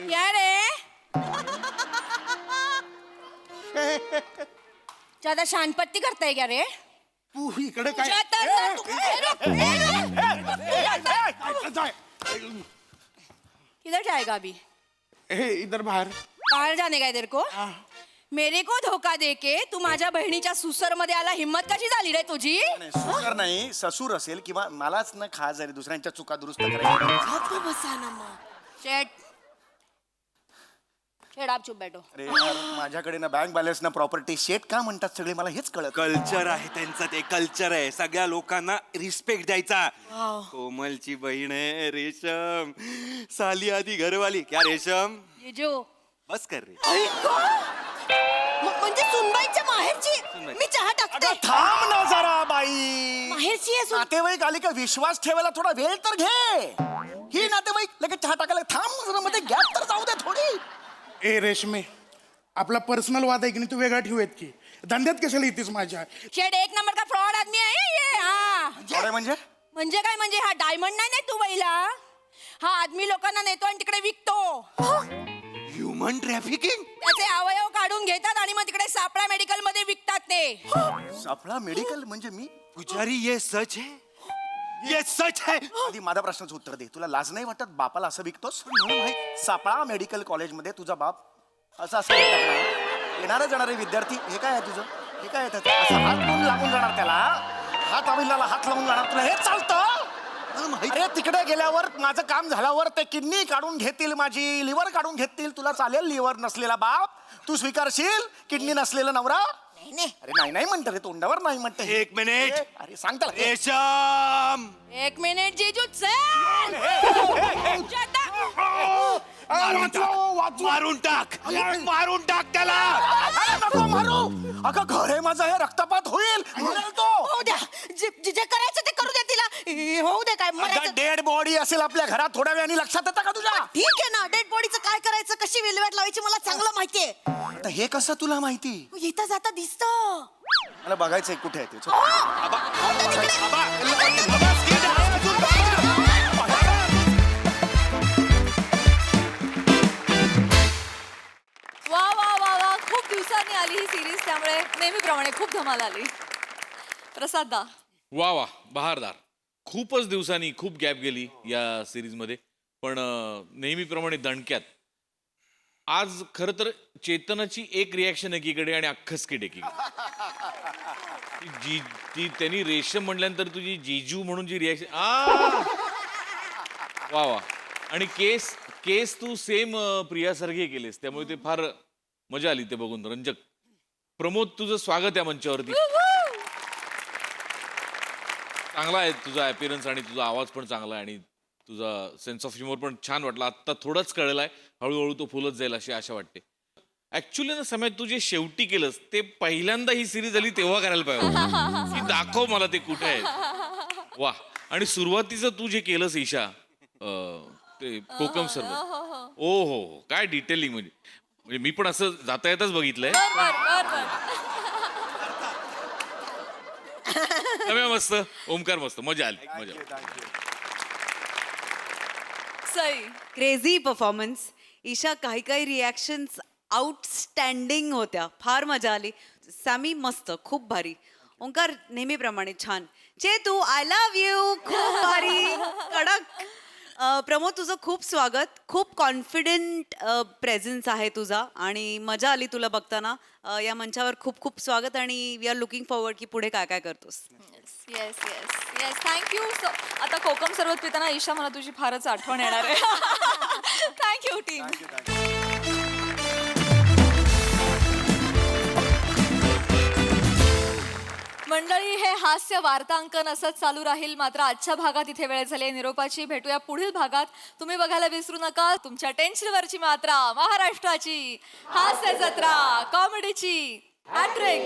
क्या रे? ज्यादा शानपत्ती करताय क्या रे? तू इकडे काय? जाता ना तू. जाय. किधर जाएगा अभी? हे इधर बाहेर. बाहेर जाने का है तेरे को? मेरे को धोका देके तू माझ्या बहिणीच्या सुसर मध्ये आला. हिम्मत कशी झाली रे तुझी? सुसर नाही ससूर असेल किंवा मलाच न खा जरी दुसऱ्यांच्या चुका दुरुस्त करायच्या. बसा ना मग. शेट आप चुप बैठो. अरे यार, माझ्याकडे ना बँक बॅलन्स ना प्रॉपर्टी शेट का म्हणतात सगळे मला हेच कळत. कल्चर आहे त्यांचं. ते कल्चर आहे. सगळ्या लोकांना रिस्पेक्ट द्यायचा. कोमलची बहीण आहे रेशम. साली आधी घरवाली. क्या रेशम? ये जो बस कर रे. म्हणजे सुनबाईच्या माहेरची. मी चहा टाकते. अगं थांब ना जरा बाई. माहेरची आहे सुन. नातेवाईक आली का विश्वास ठेवायला थोडा वेळ तर घे. ही नातेवाईक लगेच चहा टाकायला थांब जरा, मध्ये गॅप तर जाऊ दे थोडी. ए रेशमे, आपला पर्सनल वाद आहे की नाही, तू वेगळा ठेवूयात की. धंद्यात कशाला येतेस माझ्या? शेट एक नंबर का फ्रॉड आदमी आहे ये. हा अरे म्हणजे म्हणजे काय? म्हणजे हा डायमंड नाही तू बैला. हा आदमी लोकांना नेतो आणि तिकडे विकतो. Human trafficking. त्याचे अवयव काढून घेतात आणि मग तिकडे सापळा मेडिकल मध्ये विकतात ते. सापळा मेडिकल म्हणजे मी? पुजारी ये सच है. ये सच है. आधी माझ्या प्रश्नाचं उत्तर दे. तुला लाज नाही वाटत बापाला असं विकतोस? सापळा मेडिकल कॉलेजमध्ये तुझा बाप असं असं येणारे जाणारे विद्यार्थी. हे काय आहे तुझं? हे काय आहे त्याचं? असं हात लावून लागून जाणार त्याला. हात अभिलाला हात लावून जाणार. तुला हे चालतं? अरे तिकडे गेल्यावर माझं काम झाल्यावर ते किडनी काढून घेतील, माझी लिव्हर काढून घेतील. तुला चालेल लिव्हर नसलेला बाप? तू स्वीकारशील किडनी नसलेला नवरा? अरे नाही नाही म्हणत रे, तोंडावर नाही म्हणत. एक मिनिट. अरे सांगता रेशम. एक मिनिट जीजू मारून टाक. मारून टाक त्याला. नको मारू. अगं घर आहे माझं, हे रक्तपात होईल. होऊ द्या. जे करायचं ते करू द्या तिला. होऊ दे. काय डेड बॉडी असेल आपल्या घरात थोड्या वेळाने लक्षात येतं का तुझ्या? ठीक आहे ना. डेड बॉडीचं काय करायचं, कशी विल्हेवाट लावायची मला चांगलं माहितीये. आता हे कसं तुला माहिती? येता जाता दिसत. मला बघायचंय कुठे आहे ते. वा वा वा वा. खूप दिवसांनी आली ही सिरीज, त्यामुळे नेहमीप्रमाणे खूप धमाल आली. प्रसाद दा. वा वा बहारदार. खूपच दिवसांनी खूप गॅप गेली या सिरीजमध्ये, पण नेहमीप्रमाणे दणक्यात आज खरं तर चेतनाची एक रिॲक्शन एकीकडे आणि अख्खं स्किट एकीकडे. ती त्यांनी रेशम म्हणल्यानंतर तुझी जीजू म्हणून जी रिॲक्शन वा वा. आणि केस तू सेम प्रियासारखे केलेस, त्यामुळे ते फार मजा आली ते बघून, रंजक. प्रमोद, तुझं स्वागत आहे मंचावरती. चांगला आहे तुझा अपीरन्स आणि तुझा आवाज पण चांगला आहे आणि तुझा सेन्स ऑफ ह्युमर पण छान वाटला. आत्ता थोडंच कळलाय, हळूहळू तो फुलत जाईल अशी आशा वाटते. ऍक्च्युली ना समय तू जे शेवटी केलंस ते पहिल्यांदा ही सिरीज आली तेव्हा करायला पाहिजे होतं. की दाखव मला ते कुठे आहे. वा. आणि सुरुवातीचं तू जे केलंस ईशा, ते कोकम सरबत, ओ हो, काय डिटेलिंग. म्हणजे मी पण असं जाता येतच बघितलंय. मस्त, ओमकार मस्त, मजा आली, मजा. सई. Crazy performance. ईशा, काही काही रिॲक्शन्स आउटस्टँडिंग होत्या, फार मजा आली. सॅमी मस्त, खूप भारी. ओंकार नेहमीप्रमाणे छान. चेतू, आय लव्ह यू, खूप भारी, कडक. प्रमोद, तुझं खूप स्वागत. खूप कॉन्फिडेंट प्रेझेन्स आहे तुझा आणि मजा आली तुला बघताना. या मंचावर खूप खूप स्वागत आणि वी आर लुकिंग फॉरवर्ड की पुढे काय काय करतोस. Yes yes yes, thank you. आता कोकम सरबत पिताना ईशा मला तुझी फारच आठवण येणार आहे. Thank you team. मंडळी, हे हास्य वार्तांकन असंच चालू राहील. मात्र आजच्या भागात इथे वेळ झाली आहे निरोपाची. भेटूया पुढील भागात. तुम्ही बघायला विसरू नका तुमच्या टेन्शनवरची मात्रा, महाराष्ट्राची हास्य जत्रा, कॉमेडीची हॅट्रिक.